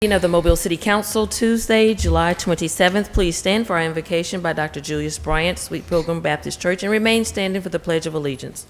Of the Mobile City Council, Tuesday, July 27th. Please stand for our invocation by Dr. Julius Bryant, Sweet Pilgrim Baptist Church, and remain standing for the Pledge of Allegiance.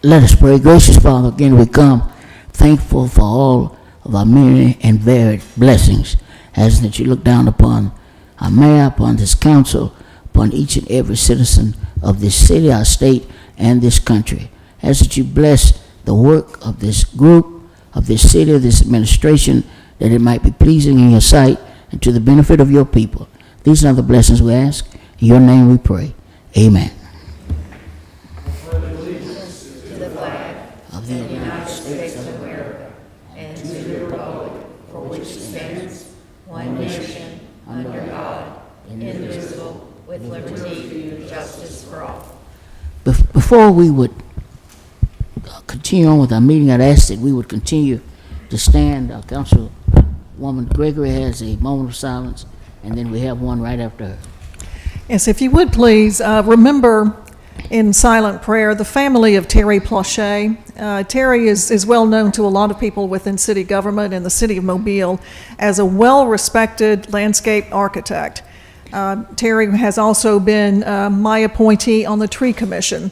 Let us pray. Gracious Father, again we come thankful for all of our many and varied blessings, as that you look down upon our mayor, upon this council, upon each and every citizen of this city, our state, and this country. As that you bless the work of this group, of this city, of this administration, that it might be pleasing in your sight and to the benefit of your people. These are the blessings we ask. In your name we pray. Amen. Of the United States of America, and to the republic for which it stands, one nation, under God, indivisible, with liberty and justice for all. Before we would continue on with our meeting, I'd ask that we would continue to stand. Councilwoman Gregory has a moment of silence, and then we have one right after her. Yes, if you would please remember in silent prayer the family of Terry Plauché. Terry is well known to a lot of people within city government and the city of Mobile as a well-respected landscape architect. Terry has also been my appointee on the Tree Commission.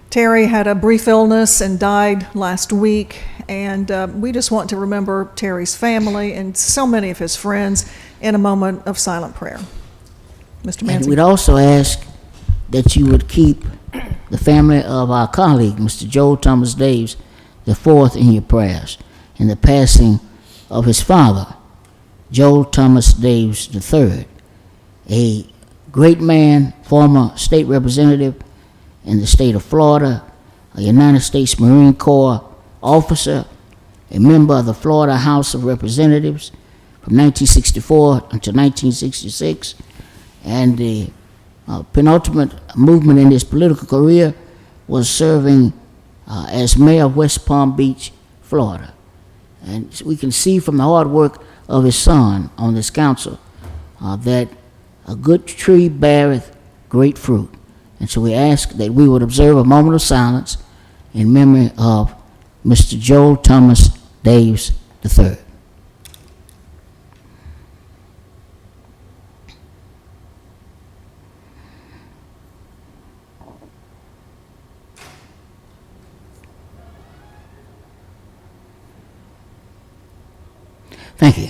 Terry had a brief illness and died last week, and we just want to remember Terry's family and so many of his friends in a moment of silent prayer. Mr. Manzi. And we'd also ask that you would keep the family of our colleague, Mr. Joel Thomas Daves, IV, in your prayers, in the passing of his father, Joel Thomas Daves III, a great man, former state representative in the state of Florida, a United States Marine Corps officer, a member of the Florida House of Representatives from 1964 until 1966, and the penultimate movement in his political career was serving as mayor of West Palm Beach, Florida. And we can see from the hard work of his son on this council that a good tree beareth great fruit. And so we ask that we would observe a moment of silence in memory of Mr. Joel Thomas Daves III. Thank you.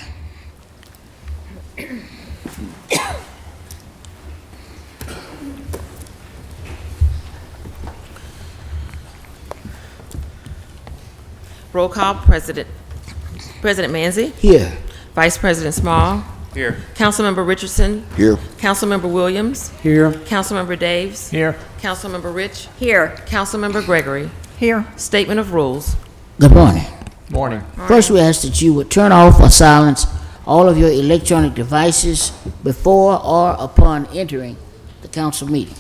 Roll call. President Manzi. Here. Vice President Small. Here. Councilmember Richardson. Here. Councilmember Williams. Here. Councilmember Daves. Here. Councilmember Rich. Here. Councilmember Gregory. Here. Statement of rules. Good morning. Morning. First, we ask that you would turn off or silence all of your electronic devices before or upon entering the council meeting.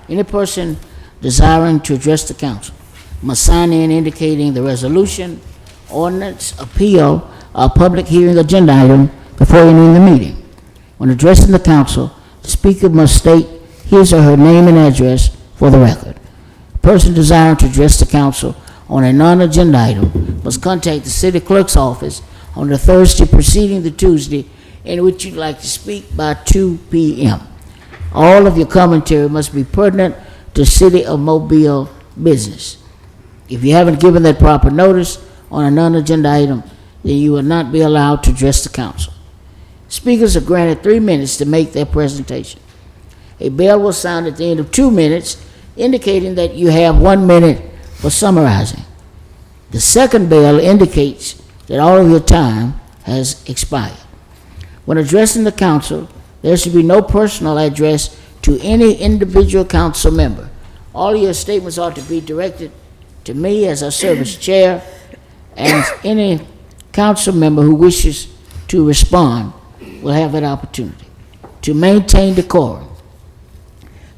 Any person desiring to address the council must sign in indicating the resolution, ordinance, appeal, or public hearing agenda item before entering the meeting. When addressing the council, the speaker must state his or her name and address for the record. A person desiring to address the council on a non-agenda item must contact the city clerk's office on the Thursday preceding the Tuesday in which you'd like to speak by 2 p.m. All of your commentary must be pertinent to City of Mobile business. If you haven't given that proper notice on a non-agenda item, then you will not be allowed to address the council. Speakers are granted 3 minutes to make their presentation. A bell will sound at the end of 2 minutes, indicating that you have 1 minute for summarizing. The second bell indicates that all of your time has expired. When addressing the council, there should be no personal address to any individual council member. All your statements ought to be directed to me as I serve as chair, and any council member who wishes to respond will have that opportunity. To maintain decorum,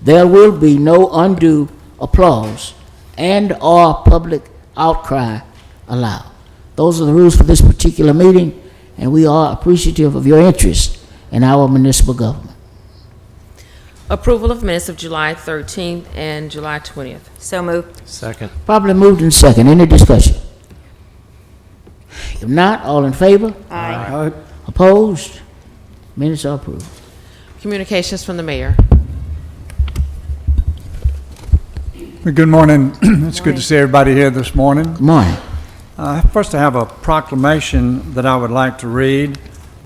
there will be no undue applause and or public outcry allowed. Those are the rules for this particular meeting, and we are appreciative of your interest in our municipal government. Approval of minutes of July 13th and July 20th. So moved. Second. Properly moved and second. Any discussion? If not, all in favor? Aye. Opposed? Minutes are approved. Communications from the mayor. Good morning. It's good to see everybody here this morning. Good morning. First, I have a proclamation that I would like to read,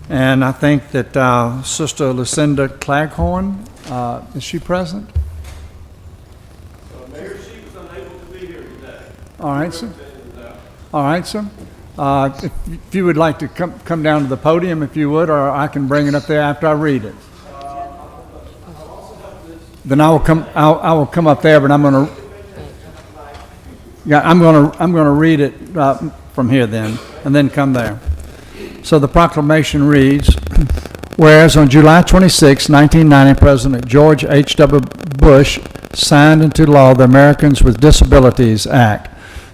and I think that Sister Lucinda Claghorn, is she present? Mayor, she was unable to be here today. All right, sir. All right, sir. If you would like to come down to the podium, if you would, or I can bring it up there after I read it. Then I will come up there, but I'm going to. Yeah, I'm going to read it from here then, and then come there. So the proclamation reads, whereas on July 26, 1990, President George H.W. Bush signed into law the Americans with Disabilities Act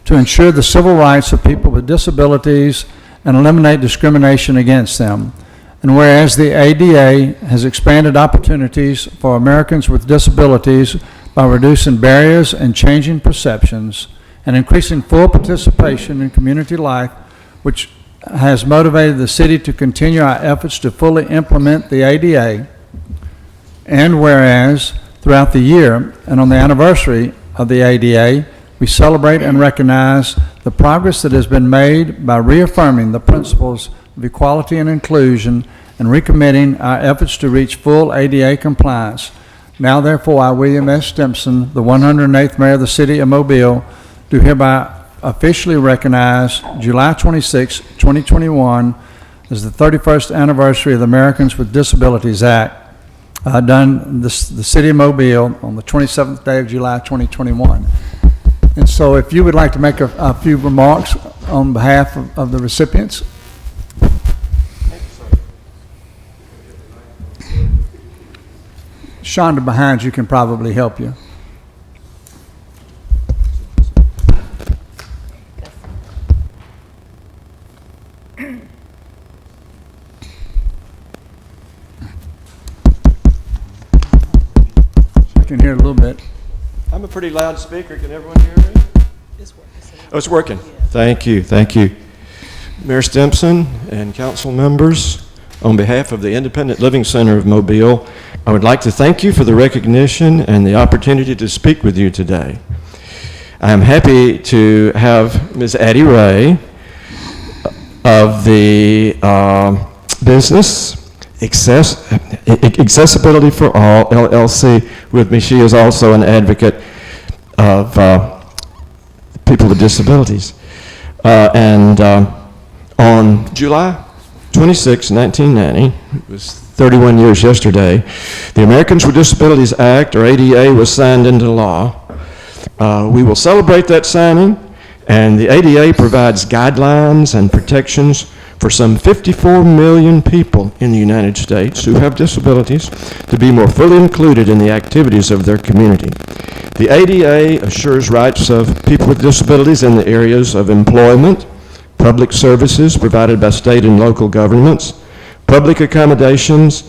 to ensure the civil rights of people with disabilities and eliminate discrimination against them. And whereas the ADA has expanded opportunities for Americans with disabilities by reducing barriers and changing perceptions and increasing full participation in community life, which has motivated the city to continue our efforts to fully implement the ADA. And whereas throughout the year and on the anniversary of the ADA, we celebrate and recognize the progress that has been made by reaffirming the principles of equality and inclusion and recommitting our efforts to reach full ADA compliance. Now therefore, I, William S. Stimson, the 108th Mayor of the City of Mobile, do hereby officially recognize July 26, 2021 as the 31st anniversary of the Americans with Disabilities Act, done in the City of Mobile on the 27th day of July 2021. And so if you would like to make a few remarks on behalf of the recipients. Shonda behind you can probably help you. I can hear a little bit. I'm a pretty loud speaker. Can everyone hear me? Oh, it's working. Thank you. Thank you. Mayor Stimson and council members, on behalf of the Independent Living Center of Mobile, I would like to thank you for the recognition and the opportunity to speak with you today. I am happy to have Ms. Addie Ray of the business Accessibility for All, LLC, with me. She is also an advocate of people with disabilities. On July 26, 1990, it was 31 years yesterday, the Americans with Disabilities Act, or ADA, was signed into law. We will celebrate that signing, and the ADA provides guidelines and protections for some 54 million people in the United States who have disabilities to be more fully included in the activities of their community. The ADA assures rights of people with disabilities in the areas of employment, public services provided by state and local governments, public accommodations,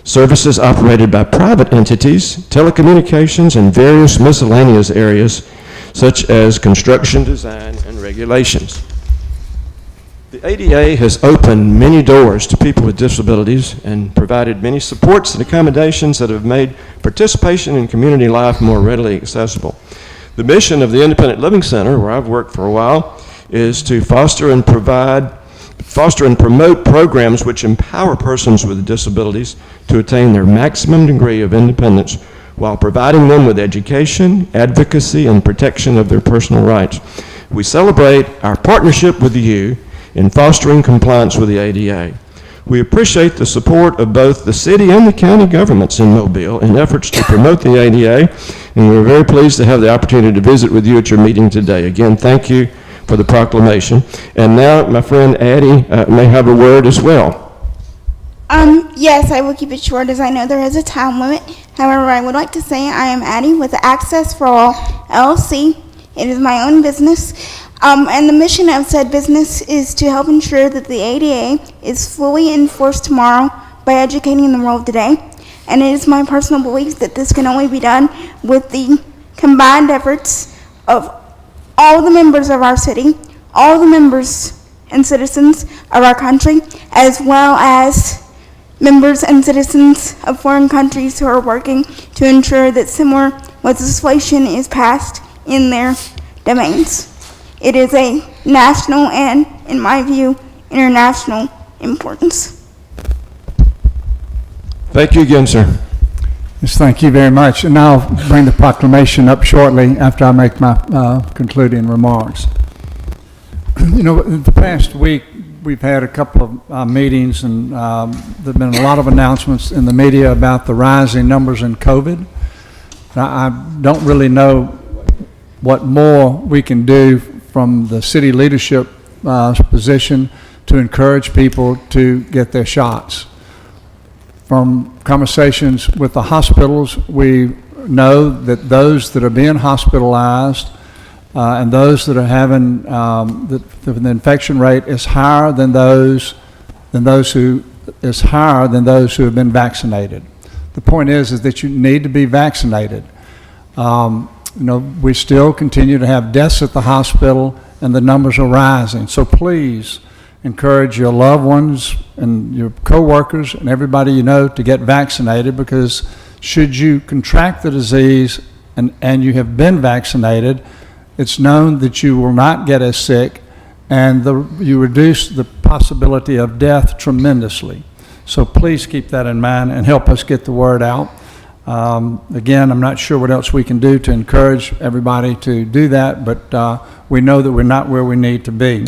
services operated by private entities, telecommunications, and various miscellaneous areas such as construction, design, and regulations. The ADA has opened many doors to people with disabilities and provided many supports and accommodations that have made participation in community life more readily accessible. The mission of the Independent Living Center, where I've worked for a while, is to foster and promote programs which empower persons with disabilities to attain their maximum degree of independence while providing them with education, advocacy, and protection of their personal rights. We celebrate our partnership with you in fostering compliance with the ADA. We appreciate the support of both the city and the county governments in Mobile in efforts to promote the ADA, and we're very pleased to have the opportunity to visit with you at your meeting today. Again, thank you for the proclamation. And now my friend Addie may have a word as well. Yes, I will keep it short as I know there is a time limit. However, I would like to say I am Addie with Access for All, LLC. It is my own business. And the mission of said business is to help ensure that the ADA is fully enforced tomorrow by educating the world today. and it is my personal belief that this can only be done with the combined efforts of all the members of our city, all the members and citizens of our country, as well as members and citizens of foreign countries who are working to ensure that similar legislation is passed in their domains. It is a national and, in my view, international importance. Thank you again, sir. Yes, thank you very much. And I'll bring the proclamation up shortly after I make my concluding remarks. You know, the past week, we've had a couple of meetings, and there have been a lot of announcements in the media about the rising numbers in COVID. I don't really know what more we can do from the city leadership position to encourage people to get their shots. From conversations with the hospitals, we know that those that are being hospitalized and those that are having the infection rate is higher than those who have been vaccinated. The point is that you need to be vaccinated. You know, we still continue to have deaths at the hospital, and the numbers are rising. So please encourage your loved ones and your coworkers and everybody you know to get vaccinated, because should you contract the disease and you have been vaccinated, it's known that you will not get as sick, and you reduce the possibility of death tremendously. So please keep that in mind and help us get the word out. Again, I'm not sure what else we can do to encourage everybody to do that, but we know that we're not where we need to be.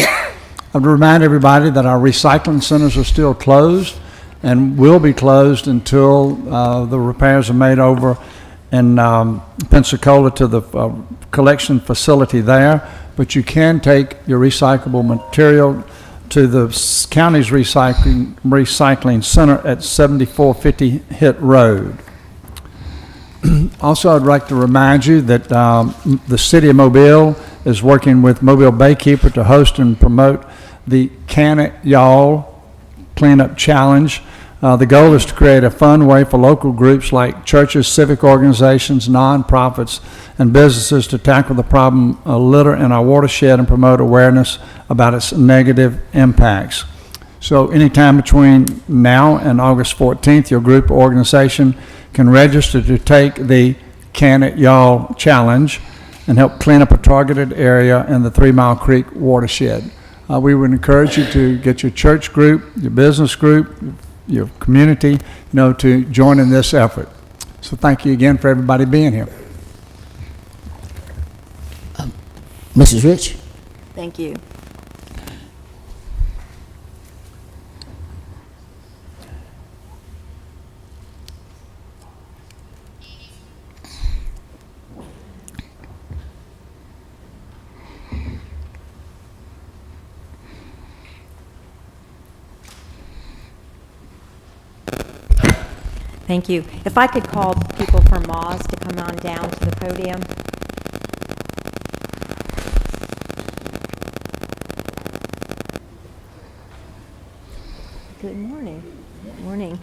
I would remind everybody that our recycling centers are still closed and will be closed until the repairs are made over in Pensacola to the collection facility there. But you can take your recyclable material to the county's recycling center at 7450 Hit Road. Also, I'd like to remind you that the City of Mobile is working with Mobile Baykeeper to host and promote the Can It Y'all Cleanup Challenge. The goal is to create a fun way for local groups like churches, civic organizations, nonprofits, and businesses to tackle the problem of litter in our watershed and promote awareness about its negative impacts. So anytime between now and August 14th, your group or organization can register to take the Can It Y'all Challenge and help clean up a targeted area in the 3 Mile Creek watershed. We would encourage you to get your church group, your business group, your community, to join in this effort. So thank you again for everybody being here. Mrs. Rich? Thank you. Thank you. If I could call people from Moz to come on down to the podium. Good morning. Good morning.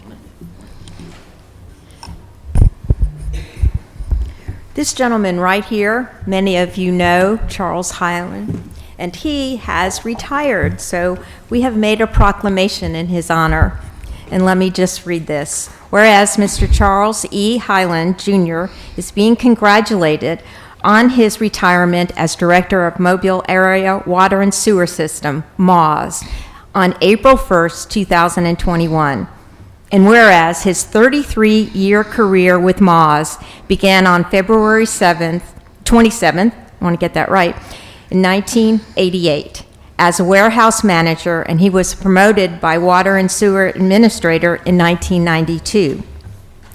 This gentleman right here, many of you know, Charles Hyland, and he has retired, so we have made a proclamation in his honor. And let me just read this. Whereas Mr. Charles E. Hyland, Jr. is being congratulated on his retirement as Director of Mobile Area Water and Sewer System, MAWS, on April 1st, 2021. And whereas his 33-year career with MAWS began on February 27th, I want to get that right, in 1988. As a warehouse manager, and he was promoted by Water and Sewer Administrator in 1992.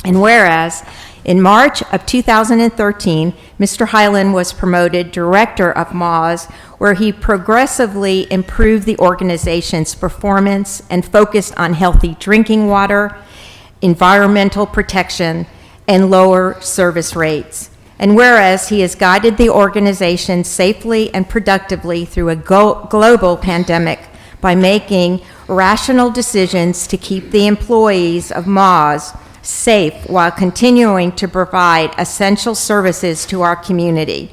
And whereas in March of 2013, Mr. Hyland was promoted Director of MAWS, where he progressively improved the organization's performance and focused on healthy drinking water, environmental protection, and lower service rates. And whereas he has guided the organization safely and productively through a global pandemic by making rational decisions to keep the employees of MAWS safe while continuing to provide essential services to our community.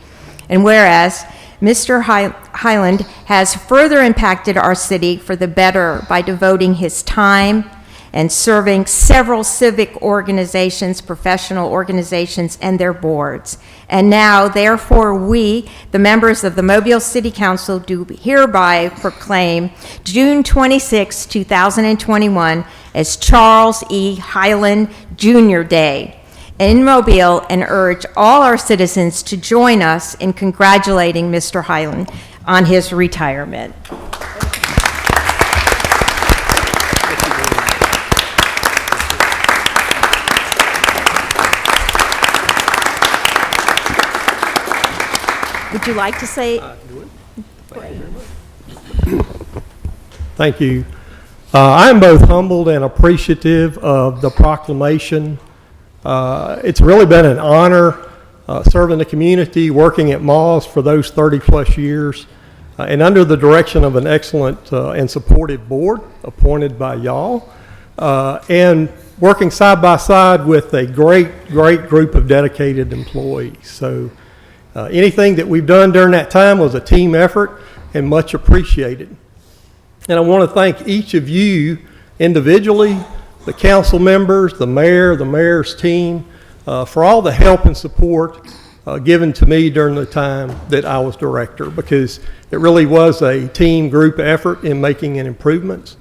And whereas Mr. Highland has further impacted our city for the better by devoting his time and serving several civic organizations, professional organizations, and their boards. And now, therefore, we, the members of the Mobile City Council, do hereby proclaim June 26, 2021 as Charles E. Highland Jr. Day in Mobile, and urge all our citizens to join us in congratulating Mr. Highland on his retirement. Would you like to say? Thank you. I'm both humbled and appreciative of the proclamation. It's really been an honor serving the community, working at Moss for those 30-plus years, and under the direction of an excellent and supportive board appointed by y'all, and working side by side with a great group of dedicated employees. So anything that we've done during that time was a team effort and much appreciated. And I want to thank each of you individually, the council members, the mayor, the mayor's team, for all the help and support given to me during the time that I was director, because it really was a team group effort in making an improvements.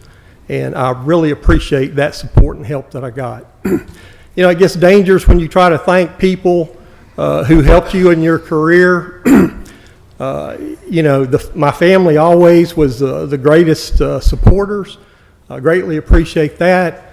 And I really appreciate that support and help that I got. You know, it gets dangerous when you try to thank people who helped you in your career. You know, my family always was the greatest supporters. I greatly appreciate that.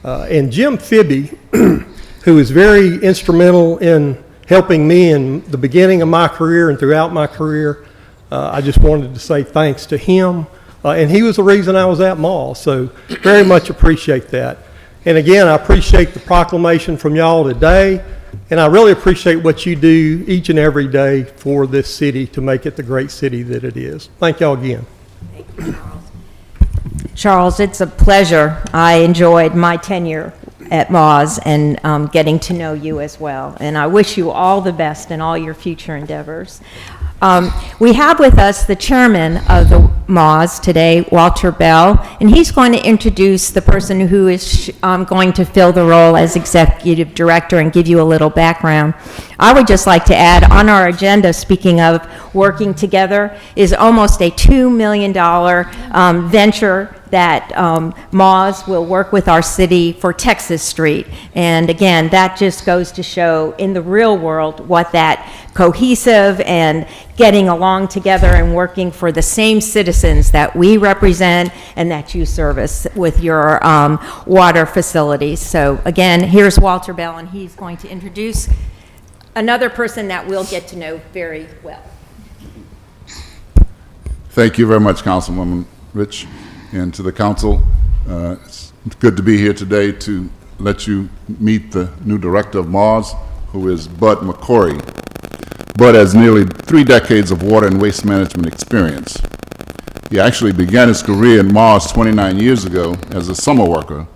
And Jim Fibby, who was very instrumental in helping me in the beginning of my career and throughout my career, I just wanted to say thanks to him. And he was the reason I was at Mall, so very much appreciate that. And again, I appreciate the proclamation from y'all today, and I really appreciate what you do each and every day for this city to make it the great city that it is. Thank y'all again. Thank you, Charles. Charles, it's a pleasure. I enjoyed my tenure at Moz and getting to know you as well. And I wish you all the best in all your future endeavors. We have with us the chairman of the Moz today, Walter Bell, and he's going to introduce the person who is going to fill the role as executive director and give you a little background. I would just like to add, on our agenda, speaking of working together, is almost a $2 million venture that Moz will work with our city for Texas Street. And again, that just goes to show in the real world what that cohesive and getting along together and working for the same citizens that we represent and that you service with your water facilities. So again, here's Walter Bell, and he's going to introduce another person that we'll get to know very well. Thank you very much, Councilwoman Rich. And to the council, it's good to be here today to let you meet the new director of Mars, who is Bud McCory. Bud has nearly 3 decades of water and waste management experience. He actually began his career in Mars 29 years ago as a summer worker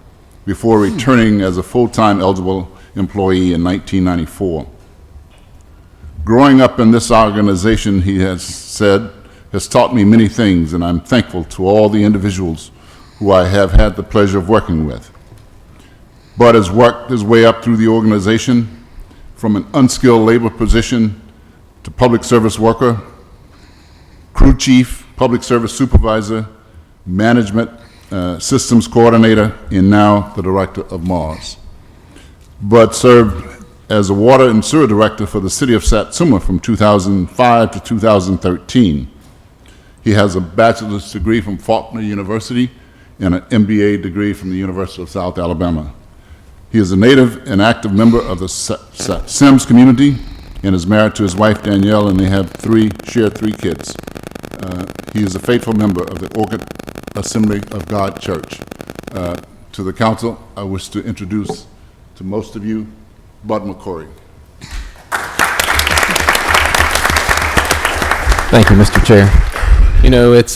before returning as a full-time eligible employee in 1994. Growing up in this organization, he has said, has taught me many things, and I'm thankful to all the individuals who I have had the pleasure of working with. Bud has worked his way up through the organization from an unskilled labor position to public service worker, crew chief, public service supervisor, management systems coordinator, and now the director of Mars. Bud served as a water and sewer director for the city of Satsuma from 2005 to 2013. He has a bachelor's degree from Faulkner University and an MBA degree from the University of South Alabama. He is a native and active member of the Sims community and is married to his wife Danielle, and they share three kids. He is a faithful member of the Orchid Assembly of God Church. To the council, I wish to introduce to most of you, Bud McCory. Thank you, Mr. Chair. You know, it's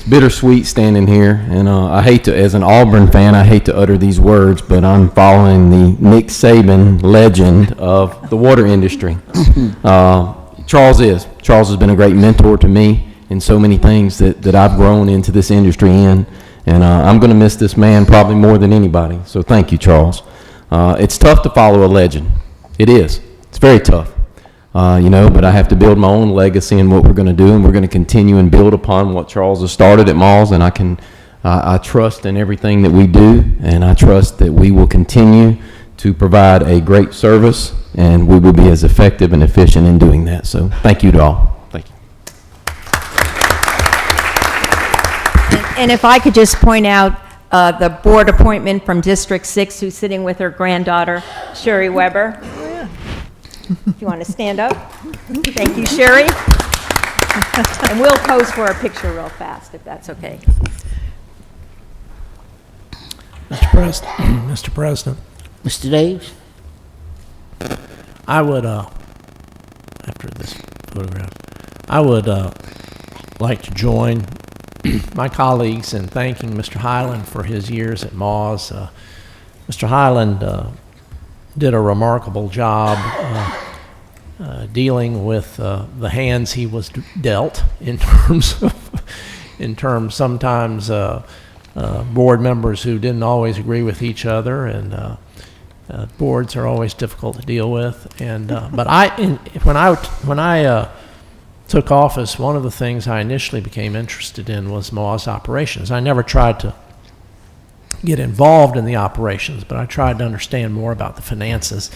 bittersweet standing here, and I hate to, as an Auburn fan, I hate to utter these words, but I'm following the Nick Saban legend of the water industry. Charles has been a great mentor to me in so many things that I've grown into this industry in, and I'm going to miss this man probably more than anybody. So thank you, Charles. It's tough to follow a legend. It is. It's very tough. But I have to build my own legacy in what we're going to do, and we're going to continue and build upon what Charles has started at Malls, and I trust in everything that we do, and I trust that we will continue to provide a great service, and we will be as effective and efficient in doing that. So thank you to all. Thank you. And if I could just point out the board appointment from District 6, who's sitting with her granddaughter, Sherry Weber. If you want to stand up. Thank you, Sherry. And we'll pose for a picture real fast, if that's okay. Mr. President, Mr. Davis? I would, after this photograph, I would like to join my colleagues in thanking Mr. Highland for his years at Moz. Mr. Highland did a remarkable job dealing with the hands he was dealt in terms sometimes board members who didn't always agree with each other, and boards are always difficult to deal with. And but when I took office, one of the things I initially became interested in was Moz operations. I never tried to get involved in the operations, but I tried to understand more about the finances.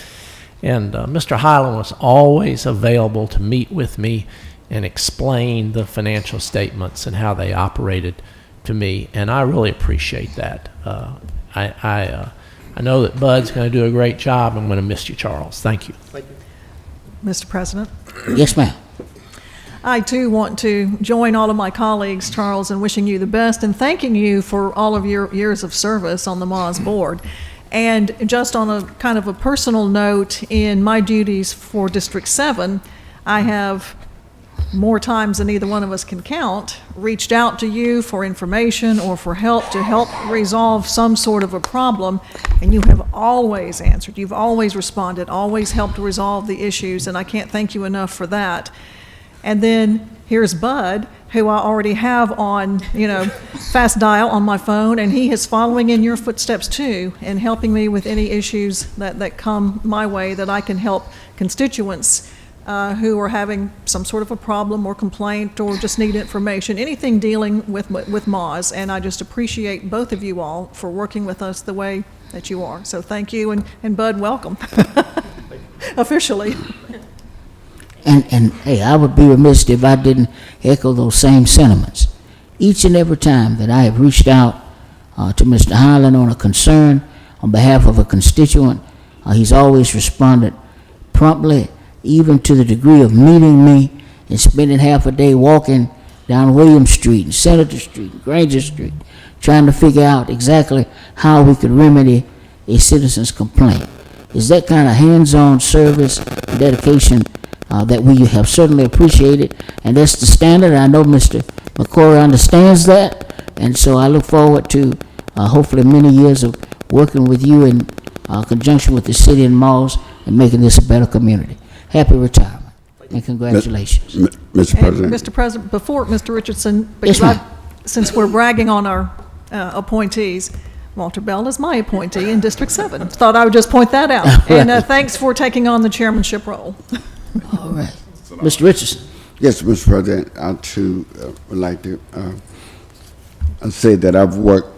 And Mr. Highland was always available to meet with me and explain the financial statements and how they operated to me, and I really appreciate that. I know that Bud's going to do a great job. I'm going to miss you, Charles. Thank you. Mr. President, Yes, ma'am. I too want to join all of my colleagues, Charles, in wishing you the best and thanking you for all of your years of service on the Moz board. And just on a kind of a personal note, in my duties for District 7, I have, more times than either one of us can count, reached out to you for information or for help to help resolve some sort of a problem, and you have always answered. You've always responded, always helped resolve the issues, and I can't thank you enough for that. And then here's Bud, who I already have on, fast dial on my phone, and he is following in your footsteps too, and helping me with any issues that come my way that I can help constituents who are having some sort of a problem or complaint or just need information, anything dealing with Moz. And I just appreciate both of you all for working with us the way that you are. So thank you, and Bud, welcome. Officially. And hey, I would be remiss if I didn't echo those same sentiments. Each and every time that I have reached out to Mr. Highland on a concern on behalf of a constituent, he's always responded promptly, even to the degree of meeting me and spending half a day walking down William Street and Senator Street and Granger Street, trying to figure out exactly how we could remedy a citizen's complaint. It's that kind of hands-on service and dedication that we have certainly appreciated, and that's the standard. I know Mr. McCory understands that, and so I look forward to hopefully many years of working with you in conjunction with the city and malls and making this a better community. Happy retirement, and congratulations. Mr. President. Mr. President, before Mr. Richardson, Yes, ma'am. since we're bragging on our appointees, Walter Bell is my appointee in District 7. Thought I would just point that out. And thanks for taking on the chairmanship role. All right. Mr. Richardson. Yes, Mr. President, I too would like to say that I've worked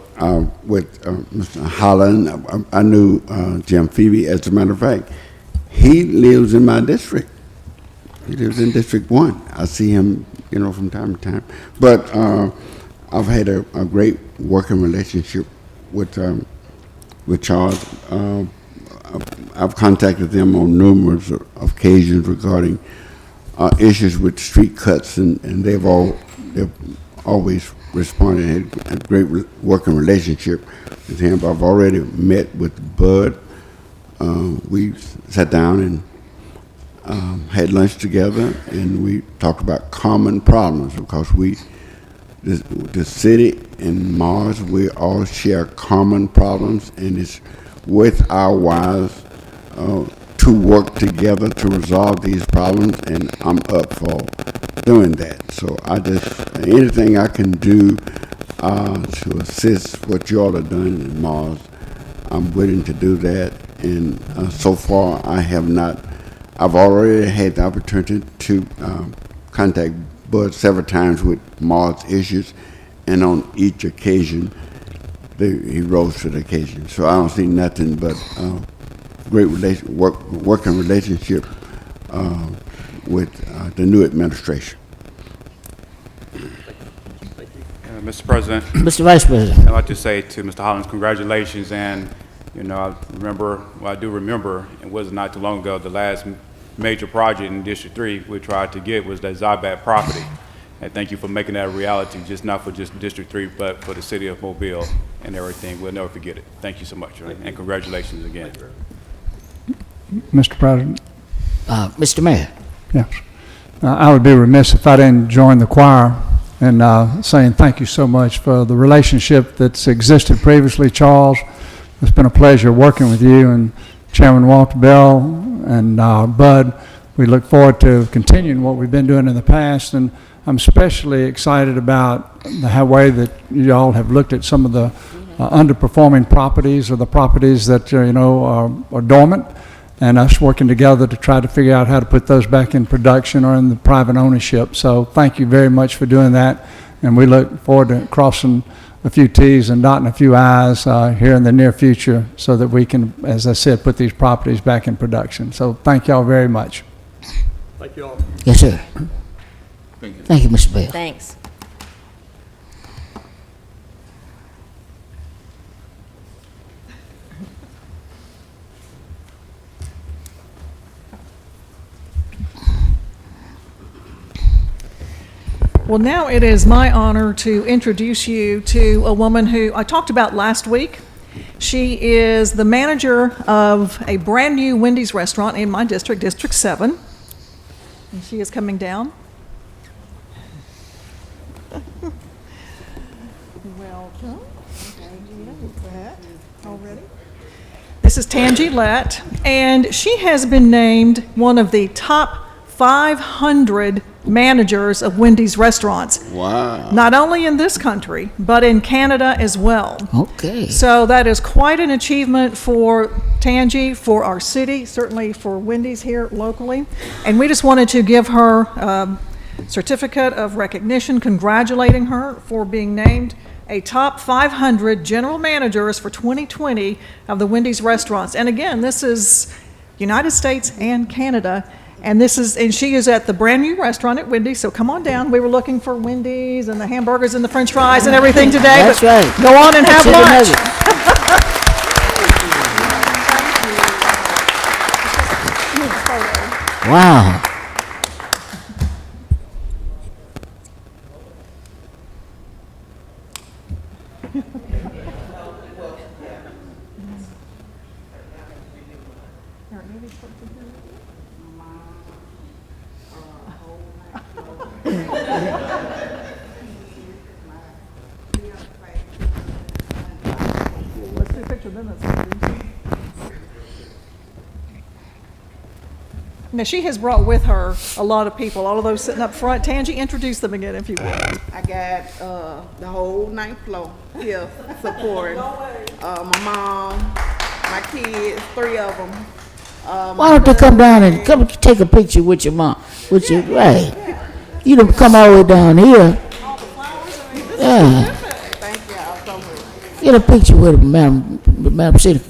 with Mr. Holland. I knew Jim Phoebe. As a matter of fact, he lives in my district. He lives in District 1. I see him, from time to time. But I've had a great working relationship with Charles. I've contacted them on numerous occasions regarding issues with street cuts, and they've always responded and had a great working relationship with him. I've already met with Bud. We sat down and had lunch together, and we talked about common problems because the city and Mars, we all share common problems, and it's with our wives to work together to resolve these problems, and I'm up for doing that. So anything I can do to assist what you all are doing in Mars, I'm willing to do that. And so far, I've already had the opportunity to contact Bud several times with Mars issues, and on each occasion, he rose to the occasion. So I don't see nothing but great working relationship with the new administration. Mr. President, Mr. Vice President. I'd like to say to Mr. Hollins, congratulations. And, I do remember, it was not too long ago, the last major project in District 3 we tried to get was that Zybat property. And thank you for making that a reality, not for just District 3, but for the city of Mobile and everything. We'll never forget it. Thank you so much, and congratulations again. Mr. President? Mr. Mayor. Yes. I would be remiss if I didn't join the choir in saying thank you so much for the relationship that's existed previously, Charles. It's been a pleasure working with you and Chairman Walter Bell and Bud. We look forward to continuing what we've been doing in the past, and I'm especially excited about the way that you all have looked at some of the underperforming properties or the properties that are dormant, and us working together to try to figure out how to put those back in production or in the private ownership. So thank you very much for doing that, and we look forward to crossing a few T's and dotting a few I's here in the near future so that we can, as I said, put these properties back in production. So thank y'all very much. Thank you all. Yes, sir. Thank you, Mr. Bell. Thanks. Well, now it is my honor to introduce you to a woman who I talked about last week. She is the manager of a brand new Wendy's restaurant in my district, District 7. And she is coming down. Welcome. Already. This is Tangi Lett, and she has been named one of the top 500 managers of Wendy's restaurants. Wow. Not only in this country, but in Canada as well. Okay. So that is quite an achievement for Tangi, for our city, certainly for Wendy's here locally. And we just wanted to give her a certificate of recognition, congratulating her for being named a top 500 general managers for 2020 of the Wendy's restaurants. And again, this is United States and Canada. And she is at the brand new restaurant at Wendy's, so come on down. We were looking for Wendy's and the hamburgers and the french fries and everything today. That's right. Go on and have lunch. Wow. Now, she has brought with her a lot of people, all of those sitting up front. Tangi, introduce them again, if you would. I got the whole ninth floor here supporting my mom, my kids, 3 of them. Why don't they come down and come take a picture with your mom? Right. You don't come all the way down here. Yeah. Thank y'all so much. Get a picture with Madam City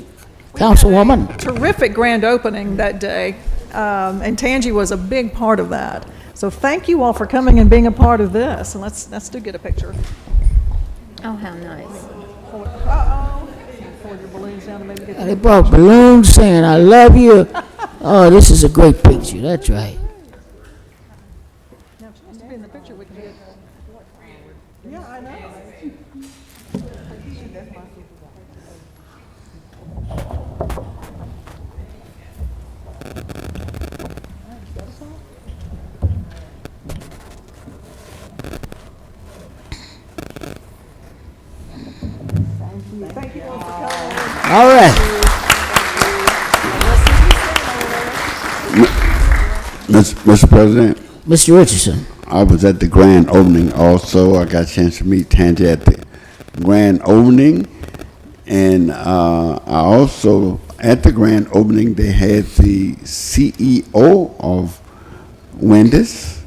Councilwoman. Terrific grand opening that day, and Tangi was a big part of that. So thank you all for coming and being a part of this. And let's do get a picture. Oh, how nice. Forward your balloons down and maybe get They brought balloons saying, "I love you." Oh, this is a great picture. That's right. Now, if she wants to be in the picture, we can get. Yeah, I know. All right. Mr. President, Mr. Richardson. I was at the grand opening also. I got a chance to meet Tangi at the grand opening. And I also, at the grand opening, they had the CEO of Wendy's,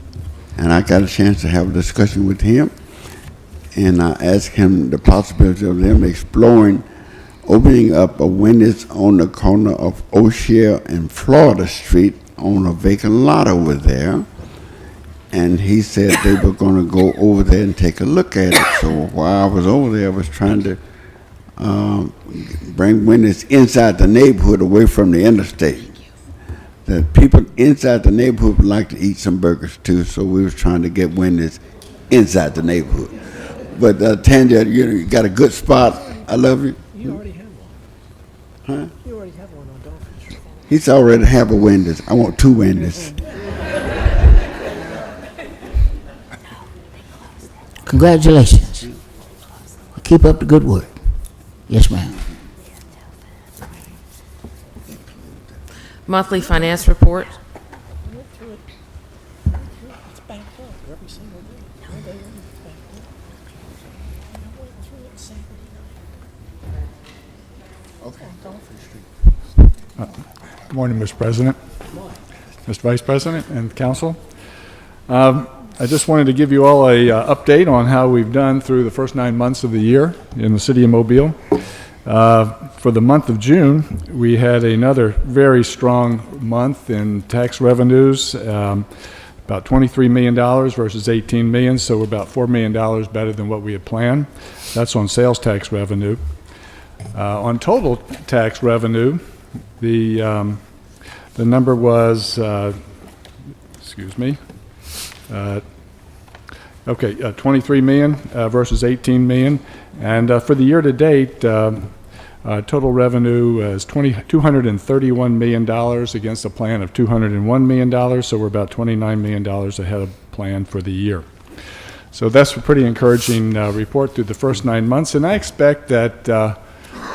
and I got a chance to have a discussion with him. And I asked him the possibility of them exploring opening up a Wendy's on the corner of O'Shea and Florida Street on a vacant lot over there. And he said they were going to go over there and take a look at it. So while I was over there, I was trying to bring Wendy's inside the neighborhood away from the interstate. That people inside the neighborhood would like to eat some burgers too, so we was trying to get Wendy's inside the neighborhood. But Tanya, you got a good spot. I love you. You already have one. Huh? You already have one on Dolphin Street. He's already have a Wendy's. I want 2 Wendy's. Congratulations. Keep up the good work. Yes, ma'am. Monthly finance report. It's backed up every single day. All day long it's backed up. I went through it Saturday night. Good morning, Mr. President, Mr. Vice President, and Council. I just wanted to give you all a update on how we've done through the first 9 months of the year in the city of Mobile. For the month of June, we had another very strong month in tax revenues, about $23 million versus $18 million, so we're about $4 million better than what we had planned. That's on sales tax revenue. On total tax revenue, the number was, $23 million versus $18 million. And for the year to date, total revenue is $231 million against a plan of $201 million, so we're about $29 million ahead of plan for the year. So that's a pretty encouraging report through the first 9 months, and I expect that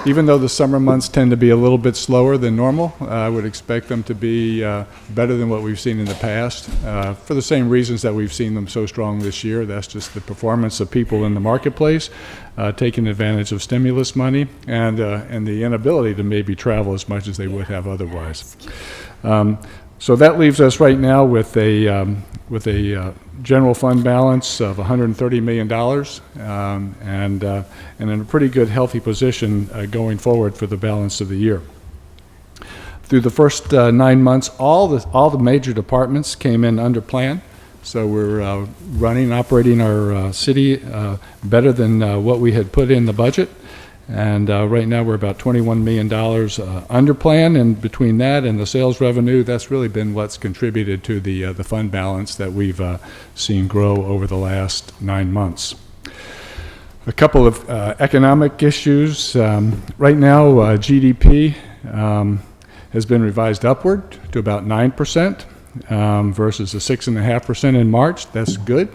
even though the summer months tend to be a little bit slower than normal, I would expect them to be better than what we've seen in the past for the same reasons that we've seen them so strong this year. That's just the performance of people in the marketplace, taking advantage of stimulus money, and the inability to maybe travel as much as they would have otherwise. So that leaves us right now with a general fund balance of $130 million, and in a pretty good, healthy position going forward for the balance of the year. Through the first 9 months, all the major departments came in under plan, so we're operating our city better than what we had put in the budget. And right now we're about $21 million under plan, and between that and the sales revenue, that's really been what's contributed to the fund balance that we've seen grow over the last 9 months. A couple of economic issues. Right now, GDP has been revised upward to about 9% versus the 6.5% in March. That's good.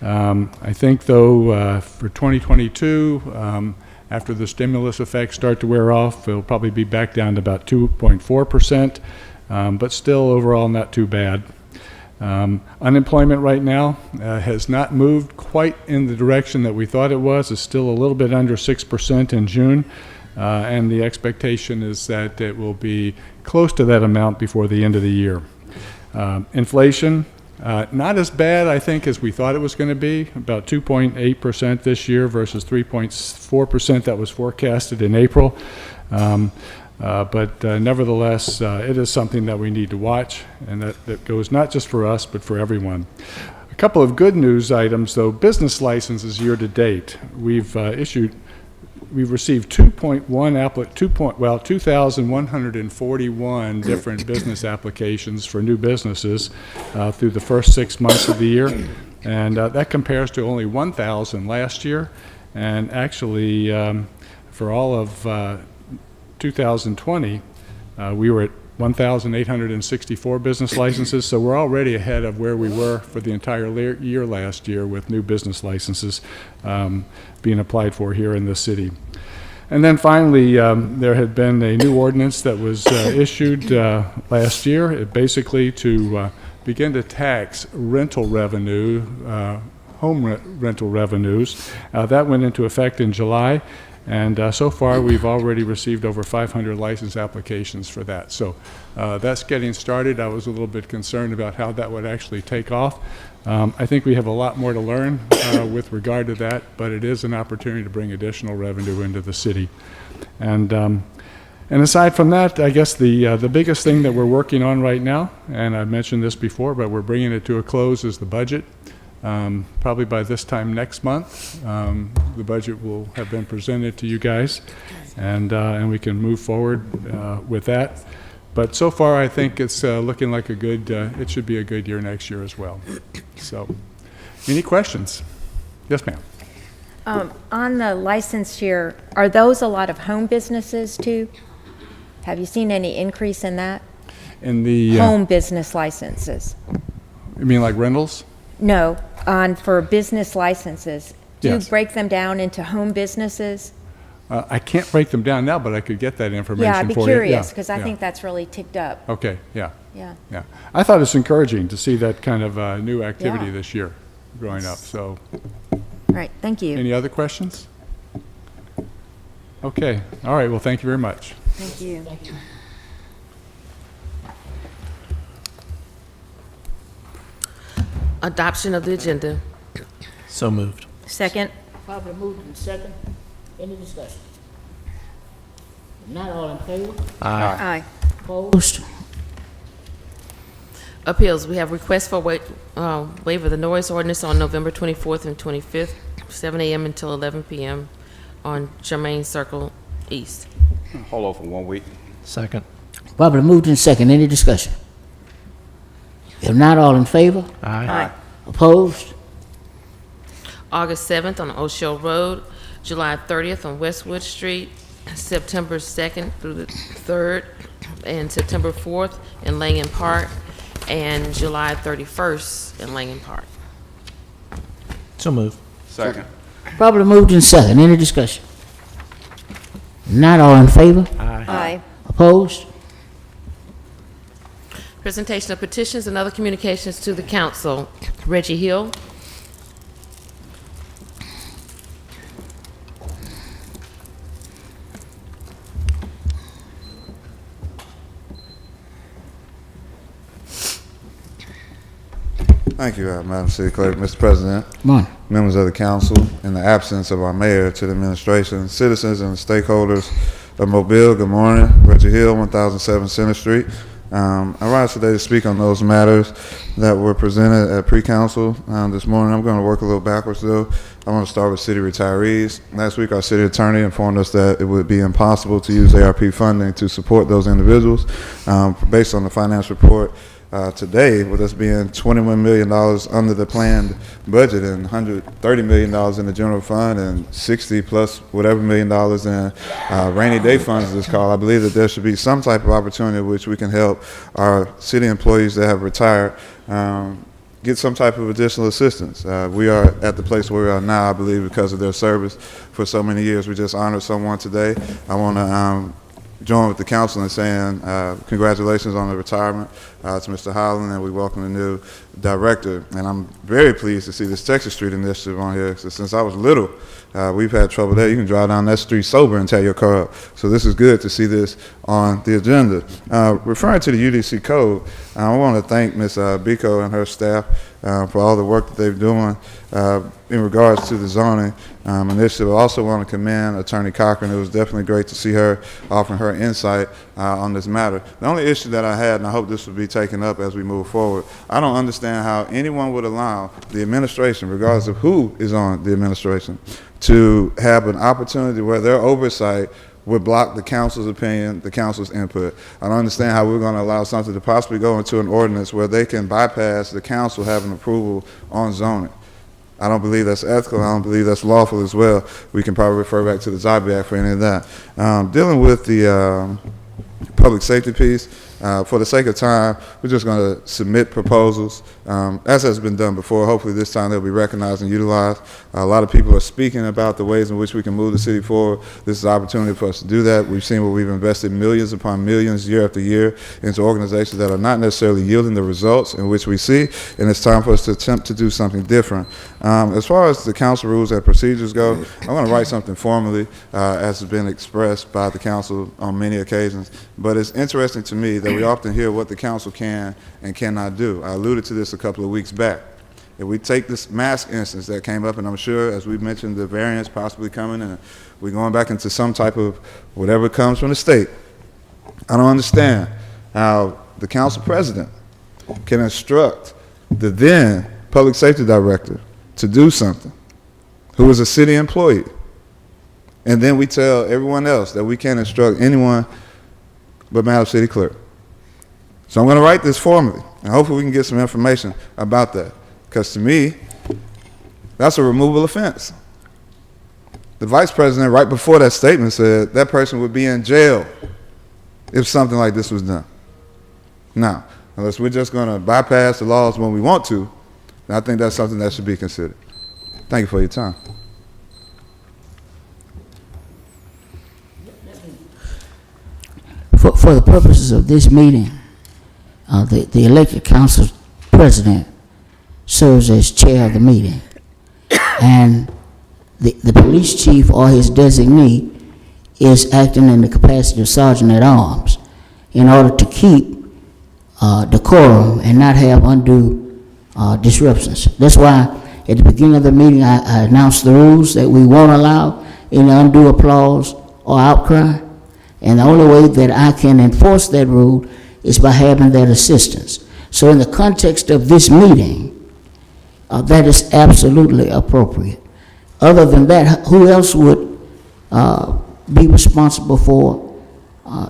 I think, though, for 2022, after the stimulus effects start to wear off, it'll probably be back down to about 2.4%, but still overall not too bad. Unemployment right now has not moved quite in the direction that we thought it was. It's still a little bit under 6% in June, and the expectation is that it will be close to that amount before the end of the year. Inflation, not as bad, I think, as we thought it was going to be, about 2.8% this year versus 3.4% that was forecasted in April. But nevertheless, it is something that we need to watch, and that goes not just for us, but for everyone. A couple of good news items, though. Business licenses year to date. We've received 2,141 different business applications for new businesses through the first 6 months of the year, and that compares to only 1,000 last year, and actually for all of 2020 we were at 1,864 business licenses, so we're already ahead of where we were for the entire year last year with new business licenses being applied for here in the city. And then finally, there had been a new ordinance that was issued last year, basically to begin to tax rental revenue, rental revenues. That went into effect in July, and so far we've already received over 500 license applications for that. So that's getting started. I was a little bit concerned about how that would actually take off. I think we have a lot more to learn with regard to that, but it is an opportunity to bring additional revenue into the city. And aside from that, I guess the biggest thing that we're working on right now, and I've mentioned this before, but we're bringing it to a close, is the budget. Probably by this time next month, the budget will have been presented to you guys, and we can move forward with that. But so far, I think it's looking like a good, it should be a good year next year as well. So, any questions? Yes, ma'am. On the license year, are those a lot of home businesses too? Have you seen any increase in that? In the Home business licenses? You mean like rentals? No, for business licenses. Do you Yes. break them down into home businesses? I can't break them down now, but I could get that information Yeah, I'd be for you. curious, because I yeah. think that's really ticked up. Okay, yeah. Yeah. Yeah. I thought it's encouraging to see that kind of new activity Yeah. this year growing up. So, All right, thank you. any other questions? Okay. All right. Well, thank you very much. Thank you. Adoption of the agenda. So moved. Second? Probably moved in second. Any discussion? If not, all in favor? Aye. Opposed? Appeals, we have requests for waiver of the noise ordinance on November 24th and 25th, 7 a.m. until 11 p.m. on Germain Circle East. Hold on for 1 week. Second. Probably moved in second. Any discussion? If not, all in favor? Aye. Opposed? August 7th on O'Shea Road, July 30th on Westwood Street, September 2nd through the 3rd, and September 4th in Langham Park, and July 31st in Langham Park. So moved. Second. Probably moved in second. Any discussion? Not all in favor? Aye. Opposed? Presentation of petitions and other communications to the council. Reggie Hill. Thank you, Madam City Clerk. Mr. President, Come on. members of the council, in the absence of our mayor, to the administration, citizens, and stakeholders of Mobile, good morning. Reggie Hill, 1007 Center Street. I rise today to speak on those matters that were presented at pre-council this morning. I'm going to work a little backwards, though. I want to start with city retirees. Last week, our city attorney informed us that it would be impossible to use ARP funding to support those individuals. Based on the finance report, today, with us being $21 million under the planned budget and $130 million in the general fund and 60 plus whatever $1 million in rainy day funds, as it's called, I believe that there should be some type of opportunity in which we can help our city employees that have retired get some type of additional assistance. We are at the place where we are now, I believe, because of their service for so many years. We just honored someone today. I want to join with the council in saying congratulations on the retirement to Mr. Holland, and we welcome the new director. And I'm very pleased to see this Texas Street initiative on here. So since I was little, we've had trouble there. You can drive down that street sober and tear your car up. So this is good to see this on the agenda. Referring to the UDC code, I want to thank Ms. Biko and her staff for all the work that they've doing in regards to the zoning initiative. I also want to commend Attorney Cochran. It was definitely great to see her offering her insight on this matter. The only issue that I had, and I hope this will be taken up as we move forward, I don't understand how anyone would allow the administration, regardless of who is on the administration, to have an opportunity where their oversight would block the council's opinion, the council's input. I don't understand how we're going to allow something to possibly go into an ordinance where they can bypass the council having approval on zoning. I don't believe that's ethical. I don't believe that's lawful as well. We can probably refer back to the Disabilities Act for any of that. Dealing with the public safety piece, For the sake of time, we're just going to submit proposals, as has been done before. Hopefully this time they'll be recognized and utilized. A lot of people are speaking about the ways in which we can move the city forward. This is an opportunity for us to do that. We've seen where we've invested millions upon millions year after year into organizations that are not necessarily yielding the results in which we see, and it's time for us to attempt to do something different. As far as the council rules and procedures go, I'm going to write something formally, as has been expressed by the council on many occasions, but it's interesting to me that we often hear what the council can and cannot do. I alluded to this a couple of weeks back. If we take this mask instance that came up, and I'm sure, as we mentioned, the variants possibly coming, and we're going back into some type of whatever comes from the state, I don't understand how the council president can instruct the then public safety director to do something, who is a city employee, and then we tell everyone else that we can't instruct anyone but Madam City Clerk. So I'm going to write this formally, and hopefully we can get some information about that, because to me, that's a removable offense. The vice president, right before that statement, said that person would be in jail if something like this was done. Now, unless we're just going to bypass the laws when we want to, then I think that's something that should be considered. Thank you for your time. For the purposes of this meeting, the elected council president serves as chair of the meeting, and the police chief or his designee is acting in the capacity of sergeant at arms in order to keep decorum and not have undue disruptions. That's why at the beginning of the meeting I announced the rules that we won't allow any undue applause or outcry, and the only way that I can enforce that rule is by having that assistance. So in the context of this meeting, that is absolutely appropriate. Other than that, who else would be responsible for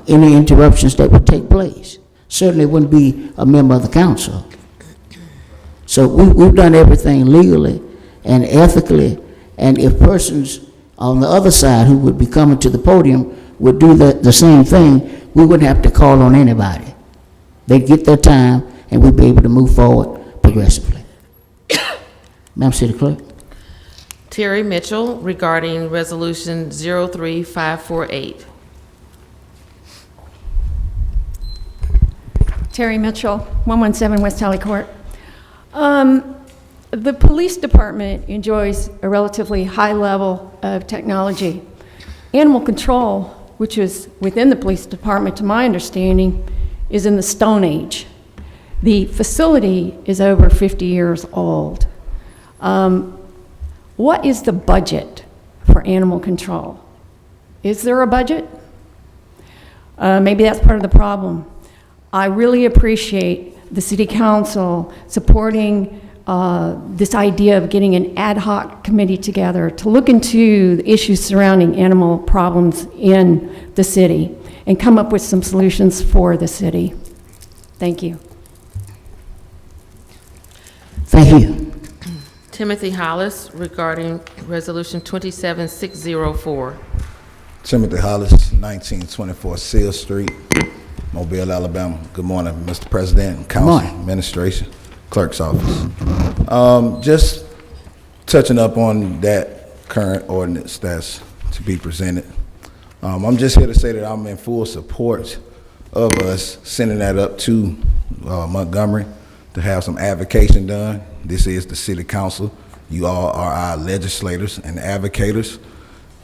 any interruptions that would take place? Certainly wouldn't be a member of the council. So we've done everything legally and ethically, and if persons on the other side who would be coming to the podium would do the same thing, we wouldn't have to call on anybody. They'd get their time, and we'd be able to move forward progressively. Madam City Clerk. Terry Mitchell regarding Resolution 03548. Terry Mitchell, 117 West Tally Court. The police department enjoys a relatively high level of technology. Animal control, which is within the police department, to my understanding, is in the Stone Age. The facility is over 50 years old. What is the budget for animal control? Is there a budget? Maybe that's part of the problem. I really appreciate the City Council supporting this idea of getting an ad hoc committee together to look into the issues surrounding animal problems in the city and come up with some solutions for the city. Thank you. Thank you. Timothy Hollis regarding Resolution 27604. Timothy Hollis, 1924 Seal Street, Mobile, Alabama. Good morning, Mr. President, Council, Administration, Clerk's Office. Just touching up on that current ordinance that's to be presented. I'm just here to say that I'm in full support of us sending that up to Montgomery to have some advocacy done. This is the City Council. You all are our legislators and advocators.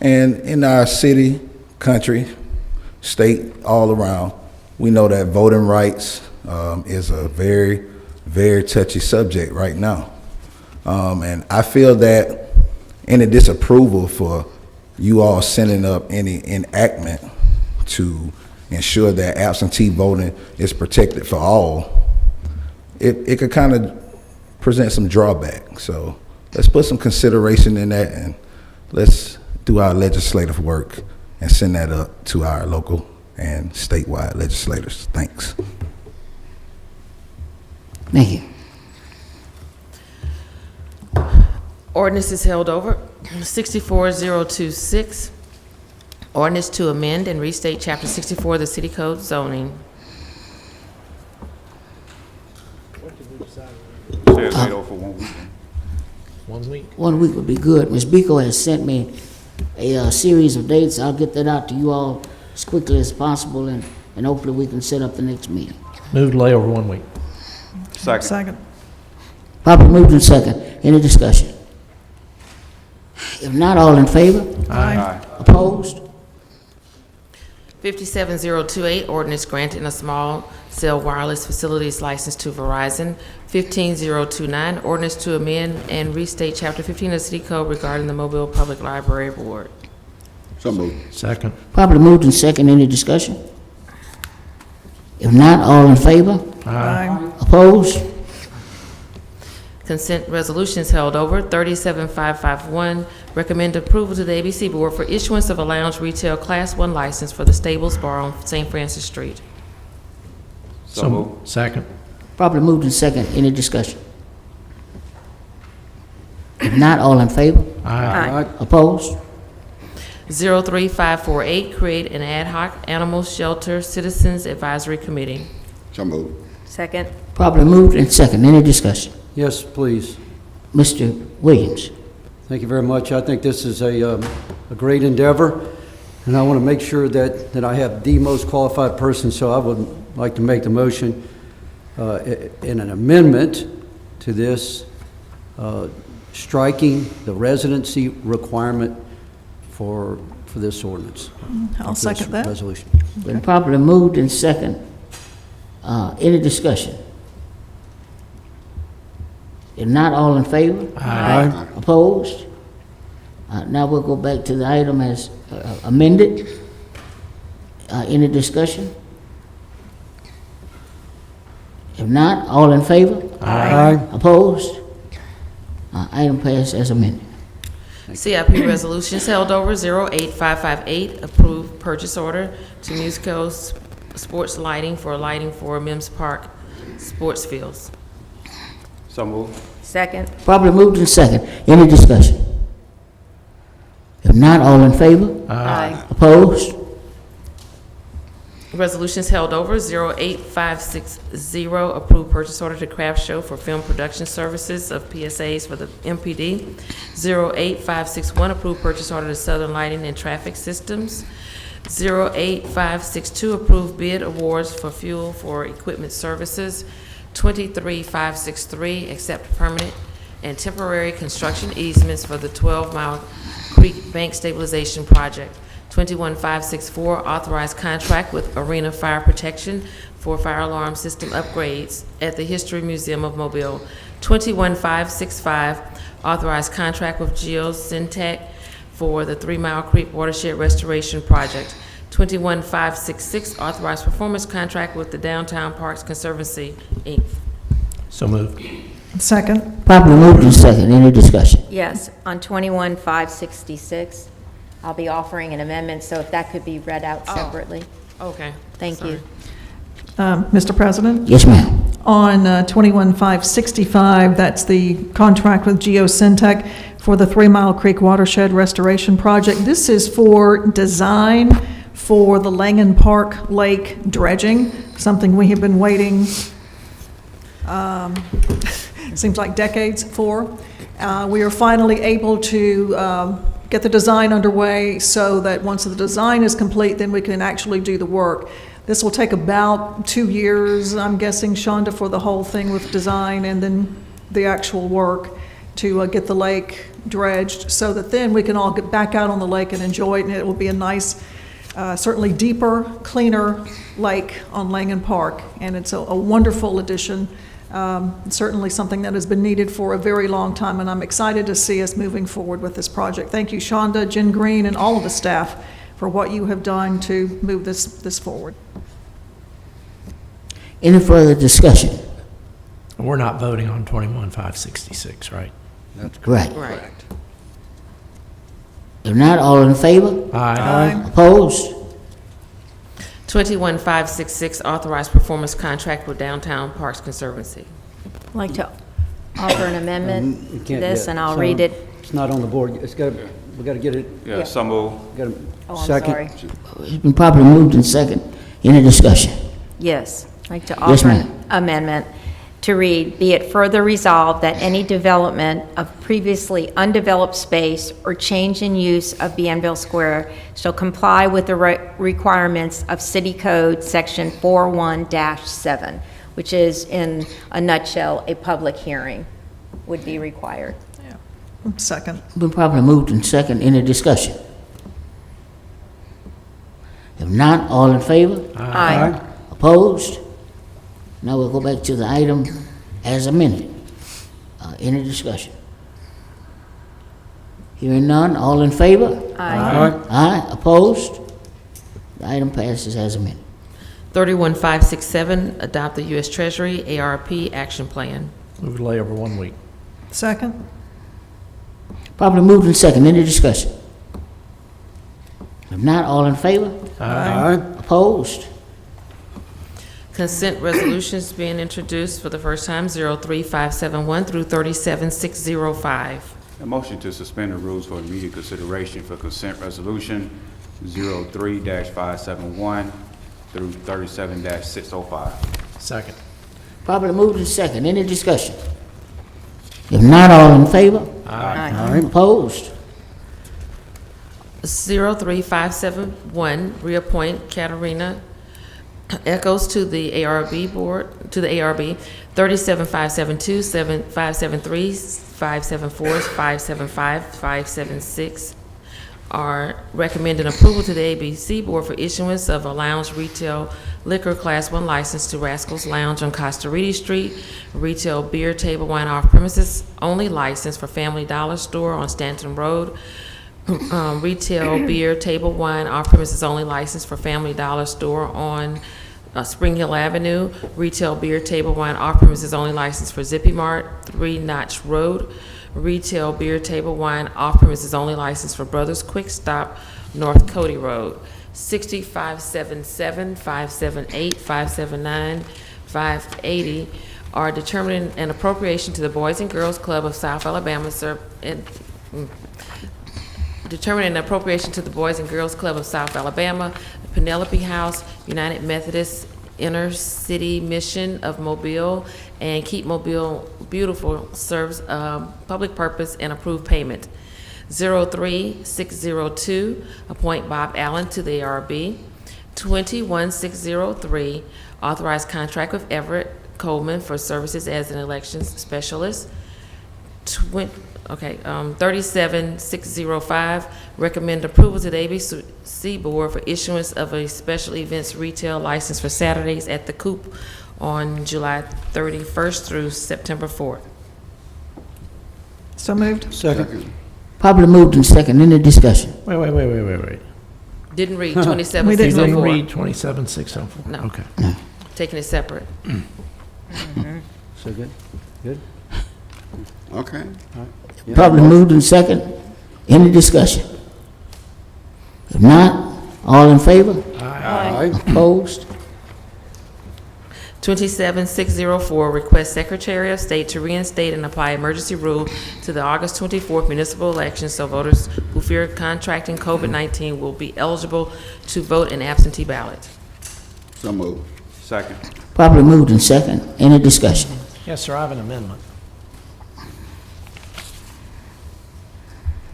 And in our city, country, state, all around, we know that voting rights is a very, very touchy subject right now. And I feel that any disapproval for you all sending up any enactment to ensure that absentee voting is protected for all, it could kind of present some drawback. So let's put some consideration in that, and let's do our legislative work and send that up to our local and statewide legislators. Thanks. Thank you. Ordinance is held over. 64026. Ordinance to amend and restate Chapter 64 of the City Code zoning. 1 week. 1 week would be good. Ms. Biko has sent me a series of dates. I'll get that out to you all as quickly as possible, and hopefully we can set up the next meeting. Move delay over 1 week. Second. Properly moved in second. Any discussion? If not, all in favor? Aye. Opposed? 57028, ordinance granting a small cell wireless facilities license to Verizon. 15029, ordinance to amend and restate Chapter 15 of the City Code regarding the Mobile Public Library Board. So moved. Second. Properly moved in second. Any discussion? If not, all in favor? Aye. Opposed? Consent resolutions held over. 37551, recommend approval to the ABC Board for issuance of a lounge retail Class 1 license for the Stables Bar on St. Francis Street. So moved. Second. Properly moved in second. Any discussion? If not, all in favor? Aye. Opposed? 03548, create an ad hoc animal shelter citizens advisory committee. So moved. Second. Properly moved in second. Any discussion? Yes, please. Mr. Williams. Thank you very much. I think this is a great endeavor, and I want to make sure that I have the most qualified person, so I would like to make the motion in an amendment to this, striking the residency requirement for this ordinance. I'll this second that. Resolution. Been properly moved in second. Any discussion? If not, all in favor? Aye. Opposed? Now we'll go back to the item as amended. Any discussion? If not, all in favor? Aye. Opposed? Item passed as amended. CIP resolutions held over. 08558, approved purchase order to Musico Sports Lighting for Mims Park Sports Fields. So moved. Second. Properly moved in second. Any discussion? If not, all in favor? Aye. Opposed? Resolutions held over. 08560, approved purchase order to Craft Show for film production services of PSAs for the MPD. 08561, approved purchase order to Southern Lighting and Traffic Systems. 08562, approved bid awards for fuel for equipment services. 23563, accept permanent and temporary construction easements for the 12 Mile Creek Bank Stabilization Project. 21564, authorized contract with Arena Fire Protection for fire alarm system upgrades at the History Museum of Mobile. 21565, authorized contract with Geosyntec for the 3 Mile Creek Watershed Restoration Project. 21566, authorized performance contract with the Downtown Parks Conservancy, Inc. So moved. Second. Properly moved in second. Any discussion? Yes, on 21566, I'll be offering an amendment, so if that could be read out separately. Okay. Thank Sorry. you. Mr. President? Yes, ma'am. On 21565, that's the contract with Geosyntec for the 3 Mile Creek Watershed Restoration Project. This is for design for the Langen Park Lake dredging, something we have been waiting, seems like decades for. We are finally able to get the design underway so that once the design is complete, then we can actually do the work. This will take about 2 years, I'm guessing, Shonda, for the whole thing with design and then the actual work to get the lake dredged so that then we can all get back out on the lake and enjoy it, and it will be a nice, certainly deeper, cleaner lake on Langen Park, and it's a wonderful addition. Certainly something that has been needed for a very long time, and I'm excited to see us moving forward with this project. Thank you, Shonda, Jen Green, and all of the staff for what you have done to move this forward. Any further discussion? We're not voting on 21566, right? That's Right. Correct. If not, all in favor? Aye. Opposed? 21566, authorized performance contract with Downtown Parks Conservancy. I'd like to offer an amendment You to can't this, yet. and I'll So, read it. It's not on the board. We got to get it. Yeah, so moved. Got a Oh, I'm second. sorry. It's been properly moved in second. Any discussion? Yes, I'd like to Yes, offer ma'am. an amendment to read, "Be it further resolved that any development of previously undeveloped space or change in use of Bienville Square shall comply with the requirements of City Code Section 41-7, which is, in a nutshell, a public hearing would be required. Second. Been properly moved and second. Any discussion? If not, all in favor? Aye. Opposed? Now we'll go back to the item as amended. Any discussion? Hearing none, all in favor? Aye. Aye. Opposed? The item passes as amended. 31567, adopt the U.S. Treasury ARP Action Plan. Move to lay over 1 week. Second. Properly moved and second. Any discussion? If not, all in favor? Aye. Opposed? Consent resolutions being introduced for the first time, 03571 through 37605. A motion to suspend the rules for immediate consideration for consent resolution 03-571 through 37-605. Second. Properly moved and second. Any discussion? If not, all in favor? Aye. Opposed? 03571, reappoint Katerina Echoes to the ARB board, to the ARB. 37572, 573, 574, 575, 576 are recommending approval to the ABC board for issuance of a lounge retail liquor Class 1 license to Rascals Lounge on Costa Rica Street, retail beer, table wine off premises only license for Family Dollar Store on Stanton Road, retail beer, table wine off premises only license for Family Dollar Store on Spring Hill Avenue, retail beer, table wine off premises only license for Zippy Mart, 3 Notch Road, retail beer, table wine off premises only license for Brothers Quick Stop, North Cody Road. 6577, 578, 579, 580 are determining an appropriation to the Boys and Girls Club of South Alabama, determining an appropriation to the Boys and Girls Club of South Alabama, Penelope House, United Methodist Inner City Mission of Mobile, and Keep Mobile Beautiful serves public purpose and approved payment. 03602, appoint Bob Allen to the ARB. 21603, authorize contract with Everett Coleman for services as an elections specialist. 37605, recommend approval to the ABC Board for issuance of a special events retail license for Saturdays at the Coop on July 31st through September 4th. So moved. Second. Properly moved and second. Any discussion? Wait. Didn't read We didn't. 27604. Read 27604. No. Okay. Taking it separate. So good? Good? Okay. Yeah. Properly moved and second. Any discussion? If not, all in favor? Aye. Opposed? 27604, request Secretary of State to reinstate and apply emergency rule to the August 24th municipal election so voters who fear contracting COVID-19 will be eligible to vote in absentee ballot. So moved. Second. Properly moved and second. Any discussion? Yes, sir, I have an amendment.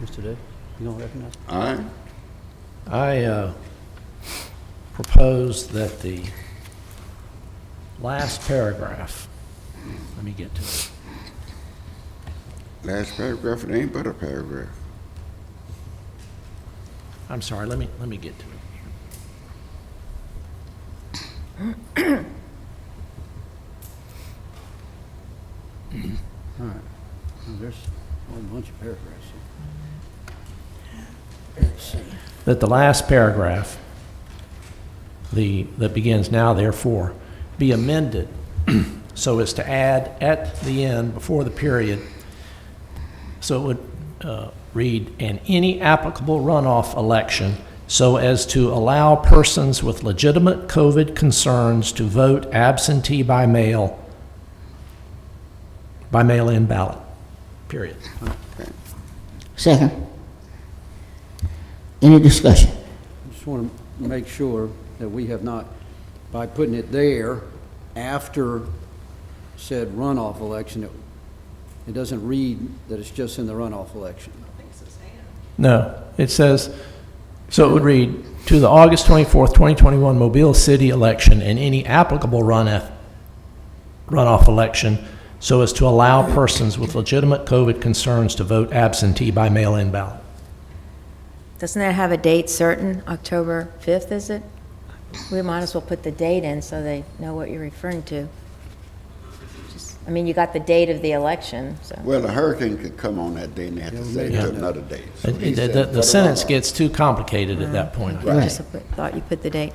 Mr. Day, you don't recognize? All right. I propose that the last paragraph, let me get to it. Last paragraph, it ain't but a paragraph. I'm sorry, let me get to it. All right. Well, there's a whole bunch of paragraphs here. That the last paragraph, that begins now therefore, be amended so as to add at the end, before the period, so it would read, "in any applicable runoff election, so as to allow persons with legitimate COVID concerns to vote absentee by mail-in ballot," period. Second. Any discussion? I just want to make sure that we have not, by putting it there after said runoff election. It doesn't read that it's just in the runoff election. No, it says, so it would read, to the August 24th, 2021 Mobile City election and any applicable runoff election so as to allow persons with legitimate COVID concerns to vote absentee by mail-in ballot. Doesn't that have a date certain? October 5th, is it? We might as well put the date in so they know what you're referring to. I mean, you got the date of the election, so. Well, a hurricane could come on that day and they have to say it to another date. So he said The sentence gets too complicated at that point. I just thought you put the date.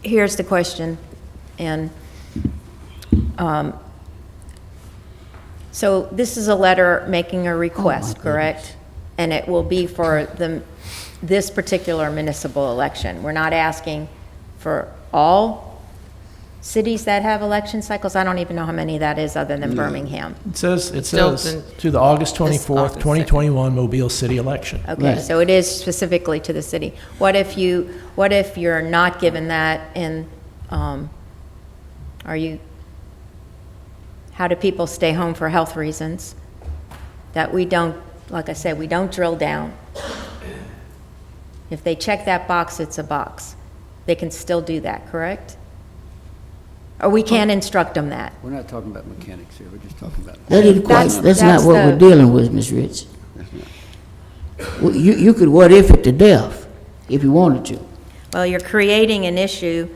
Here's the question, and so this is a letter making a request, correct? And it will be for this particular municipal election. We're not asking for all cities that have election cycles. I don't even know how many that is other than Birmingham. It says to the August 24th, 2021 Mobile City election. Okay, so it is specifically to the city. What if you're not given that, and how do people stay home for health reasons? That we don't, like I said, we don't drill down. If they check that box, it's a box. They can still do that, correct? Or we can't instruct them that. We're not talking about mechanics here, we're just talking about. That's not what we're dealing with, Ms. Rich. Well, you could what if it to death, if you wanted to. Well, you're creating an issue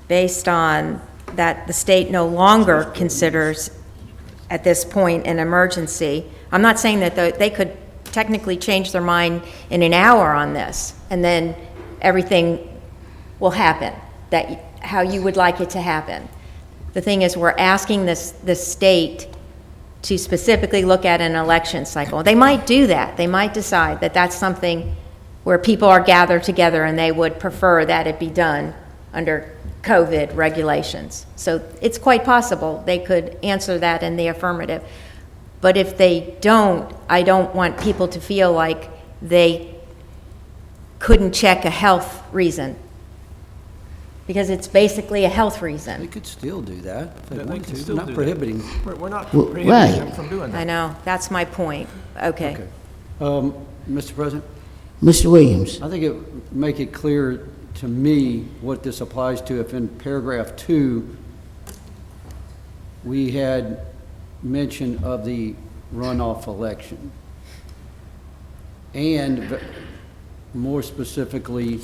based on that the state no longer considers at this point an emergency. I'm not saying that they could technically change their mind in an hour on this, and then everything will happen how you would like it to happen. The thing is, we're asking the state to specifically look at an election cycle. They might do that. They might decide that that's something where people are gathered together and they would prefer that it be done under COVID regulations. So it's quite possible they could answer that in the affirmative. But if they don't, I don't want people to feel like they couldn't check a health reason, because it's basically a health reason. They could still do that if they They want can to. still We're not do prohibiting. that. We're not Well, prohibiting right. them from doing that. I know, that's my point. Okay. Mr. President, Mr. Williams, I think it would make it clear to me what this applies to if in paragraph 2, we had mention of the runoff election. And more specifically,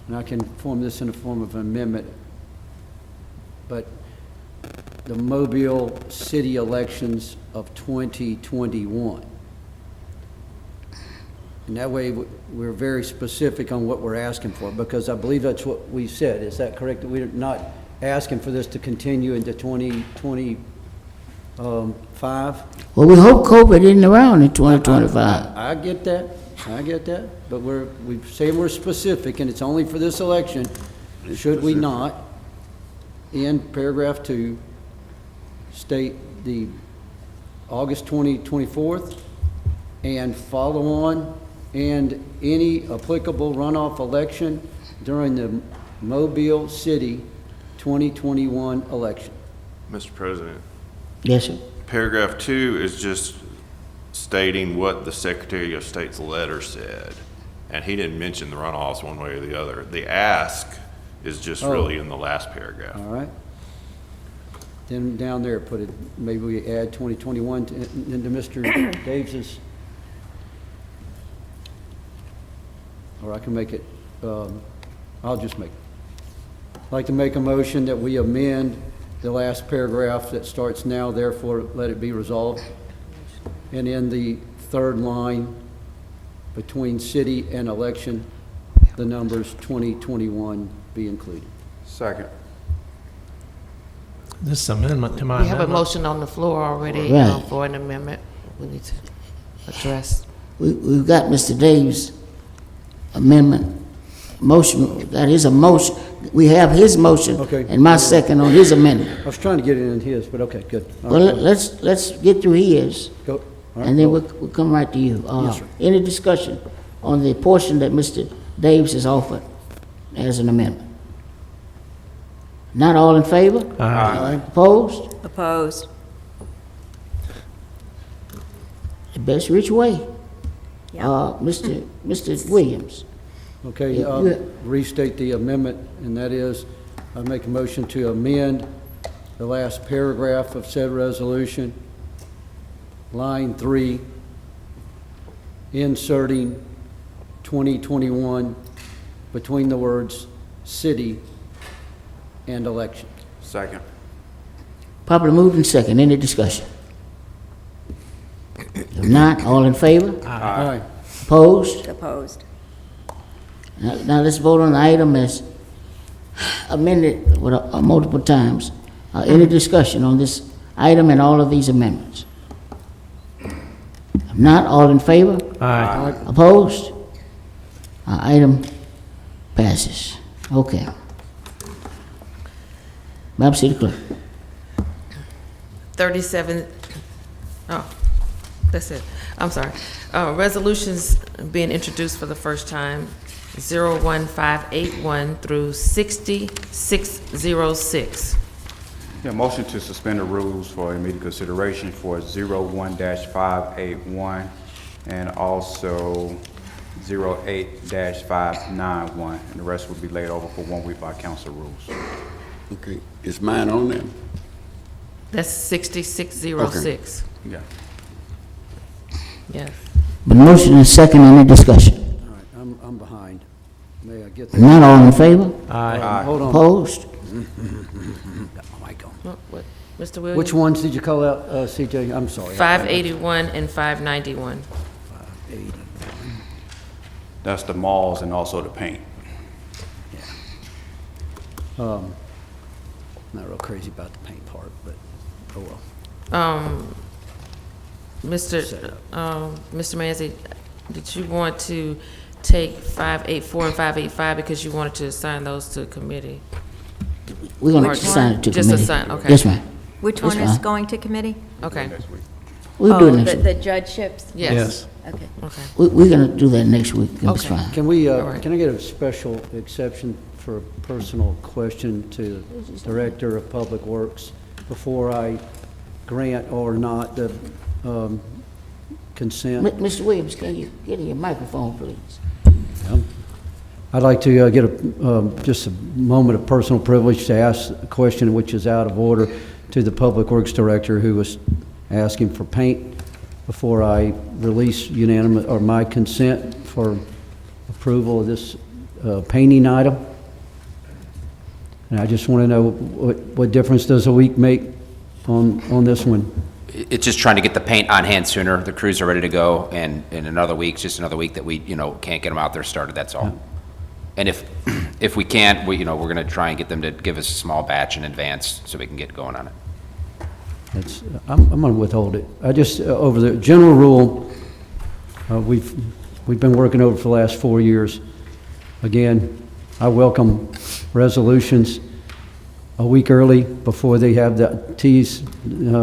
and I can form this in a form of an amendment, but the Mobile city elections of 2021. And that way, we're very specific on what we're asking for, because I believe that's what we said. Is that correct? That we're not asking for this to continue into 2025? well, we hope COVID isn't around in 2025. I get that. I get that. But we say we're specific, and it's only for this election. Should we not, in paragraph 2, state the August 24th and follow on, and any applicable runoff election during the Mobile City 2021 election? Mr. President, Yes, sir. paragraph 2 is just stating what the Secretary of State's letter said, and he didn't mention the runoffs one way or the other. The ask is just really in the last paragraph. All right. Then down there, put it, maybe we add 2021 into Mr. Davis's, or I can make it, I'll just make it. I'd like to make a motion that we amend the last paragraph that starts now, therefore let it be resolved. And in the third line, between city and election, the numbers 2021 be included. Second. This is amendment to my We have a amendment. motion on the floor already Right. for an amendment we need to address. We've got Mr. Davis' amendment, motion, that is a motion. We have his motion Okay. and my second on his amendment. I was trying to get it in his, but okay, good. All Well, right. let's get through his, Go. All right, and then go. we'll come right to you. Yes, sir. Any discussion on the portion that Mr. Davis has offered as an amendment? Not all in favor? Aye. Opposed? Opposed. The best rich way. Yeah. Mr. Williams. Okay, Yeah, you- restate the amendment, and that is, I make a motion to amend the last paragraph of said resolution, line 3, inserting 2021 between the words city and election. Second. Properly moved and second. Any discussion? If not, all in favor? Aye. Opposed? Opposed. Now let's vote on the item as amended with, multiple times. Any discussion on this item and all of these amendments? If not, all in favor? Aye. Opposed? Item passes. Okay. Madam City Clerk. 37, oh, that's it. I'm sorry. Resolutions being introduced for the first time, 01581 through 6606. Yeah, motion to suspend the rules for immediate consideration for 01-581 and also 08-591, and the rest will be laid over for 1 week by council rules. Okay, is mine on there? That's 6606. Yeah. Yes. The motion is second. Any discussion? All right, I'm behind. May I get If not, all in favor? Aye. Hold on. Opposed? Got my mic on. What, Mr. Williams? Which ones did you call out, CJ? I'm sorry. 581 and 591. 80. That's the malls and also the paint. Not real crazy about the paint part, but oh well. Mr. Manzi, did you want to take 584 and 585 because you wanted to assign those to a committee? We're going to Or assign it to just committee. assign, okay. Yes, ma'am. Which That's one is fine. going to committee? Okay. We'll do it next week. The judgeships? Yes. Okay. Okay. We're going to do that next week. It's Okay. fine. Can we, All right. can I get a special exception for a personal question to the Director of Public Works before I grant or not the consent? Mr. Williams, can you get in your microphone, please? I'd like to get just a moment of personal privilege to ask a question which is out of order to the Public Works Director, who was asking for paint before I release unanimous, or my consent for approval of this painting item. And I just want to know what difference does a week make on this one? It's just trying to get the paint on hand sooner. The crews are ready to go, and in another week, it's just another week that we, can't get them out there started, that's all. And if we can't, we're going to try and get them to give us a small batch in advance so we can get going on it. I'm going to withhold it. I just, over the general rule, we've been working over for the last 4 years. Again, I welcome resolutions a week early before they have the Ts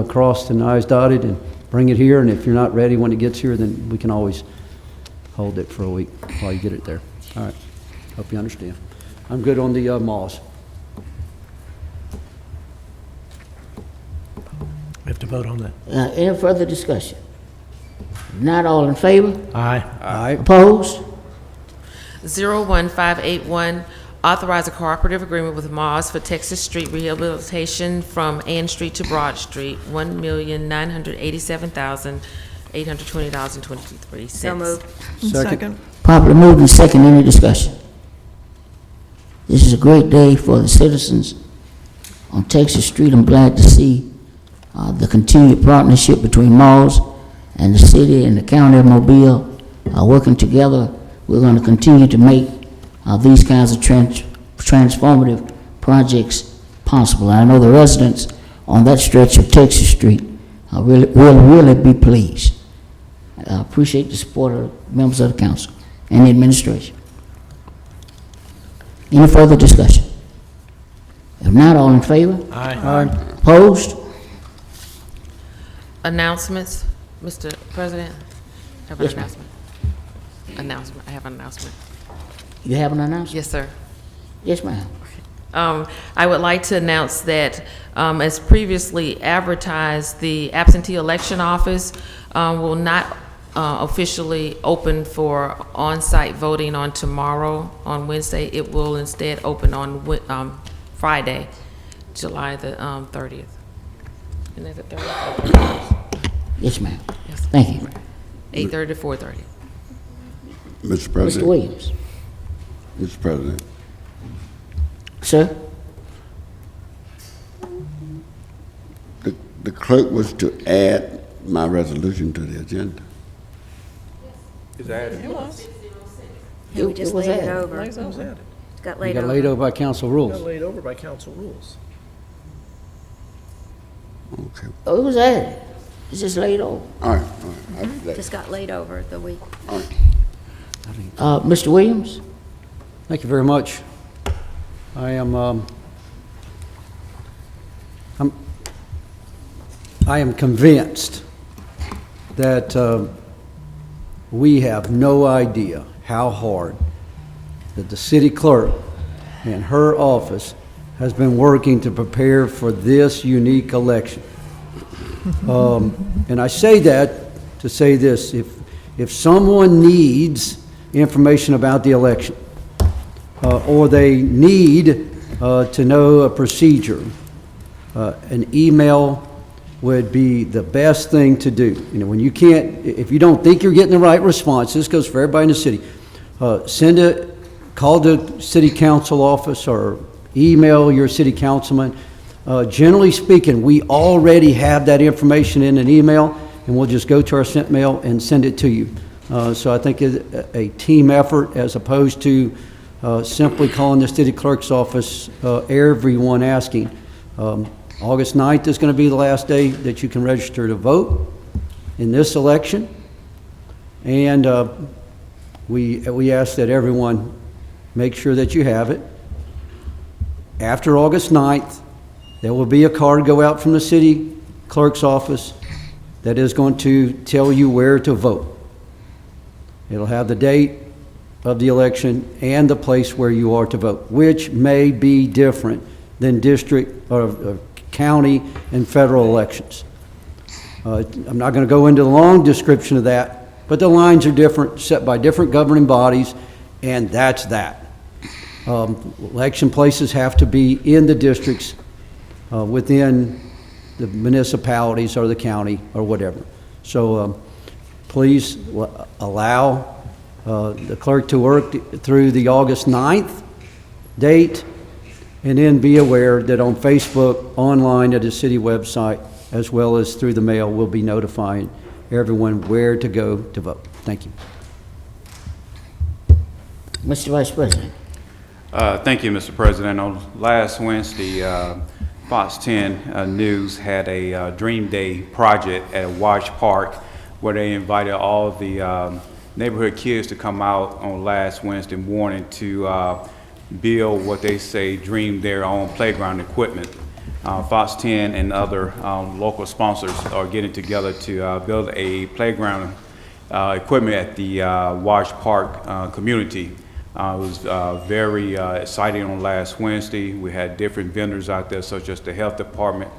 crossed and Is dotted, and bring it here. And if you're not ready when it gets here, then we can always hold it for a week while you get it there. All right. Hope you understand. I'm good on the malls. We have to vote on that. Any further discussion? If not, all in favor? Aye. Aye. Opposed? 01581, authorize a cooperative agreement with Mars for Texas Street rehabilitation from Ann Street to Broad Street, $1,987,820.23. So moved. Second. Properly moved and second. Any discussion? This is a great day for the citizens on Texas Street. I'm glad to see the continued partnership between Mars and the city and the county of Mobile working together. We're going to continue to make these kinds of transformative projects possible. I know the residents on that stretch of Texas Street will really be pleased. I appreciate the support of members of the council and the administration. Any further discussion? If not, all in favor? Aye. Opposed? Announcements, Mr. President? I have an Yes, ma'am. announcement. I have an announcement. You have an announcement? Yes, sir. Yes, ma'am. I would like to announce that, as previously advertised, the absentee election office will not officially open for on-site voting on tomorrow, on Wednesday. It will instead open on Friday, July the 30th. Isn't that the 30th? Yes, ma'am. Yes. Thank you. 8:30 to 4:30. Mr. President. Mr. Williams. Mr. President. Sir? The clerk was to add my resolution to the agenda. Is that it? Yeah, we just was laid it added. over. It got You laid got over. laid over by council rules. laid over by council rules. Okay. Oh, it was added. It's just laid over. All right. Just got laid over the week. All right. Mr. Williams? Thank you very much. I am convinced that we have no idea how hard that the city clerk and her office has been working to prepare for this unique election. And I say that to say this: if someone needs information about the election, or they need to know a procedure, an email would be the best thing to do. You know, when you can't, if you don't think you're getting the right response, this goes for everybody in the city, call the city council office or email your city councilman. Generally speaking, we already have that information in an email, and we'll just go to our sent mail and send it to you. So I think it's a team effort as opposed to simply calling the city clerk's office, everyone asking. August 9th is going to be the last day that you can register to vote in this election. And we ask that everyone make sure that you have it. After August 9th, there will be a card go out from the city clerk's office that is going to tell you where to vote. It'll have the date of the election and the place where you are to vote, which may be different than district or county and federal elections. I'm not going to go into the long description of that, but the lines are different, set by different governing bodies, and that's that. Election places have to be in the districts within the municipalities or the county or whatever. So please allow the clerk to work through the August 9th date, and then be aware that on Facebook, online at the city website, as well as through the mail, we'll be notifying everyone where to go to vote. Thank you. Mr. Vice President. Thank you, Mr. President. On last Wednesday, Fox 10 News had a Dream Day project at Wash Park where they invited all of the neighborhood kids to come out on last Wednesday morning to build what they say dream their own playground equipment. Fox 10 and other local sponsors are getting together to build a playground equipment at the Wash Park community. It was very exciting on last Wednesday. We had different vendors out there, such as the health department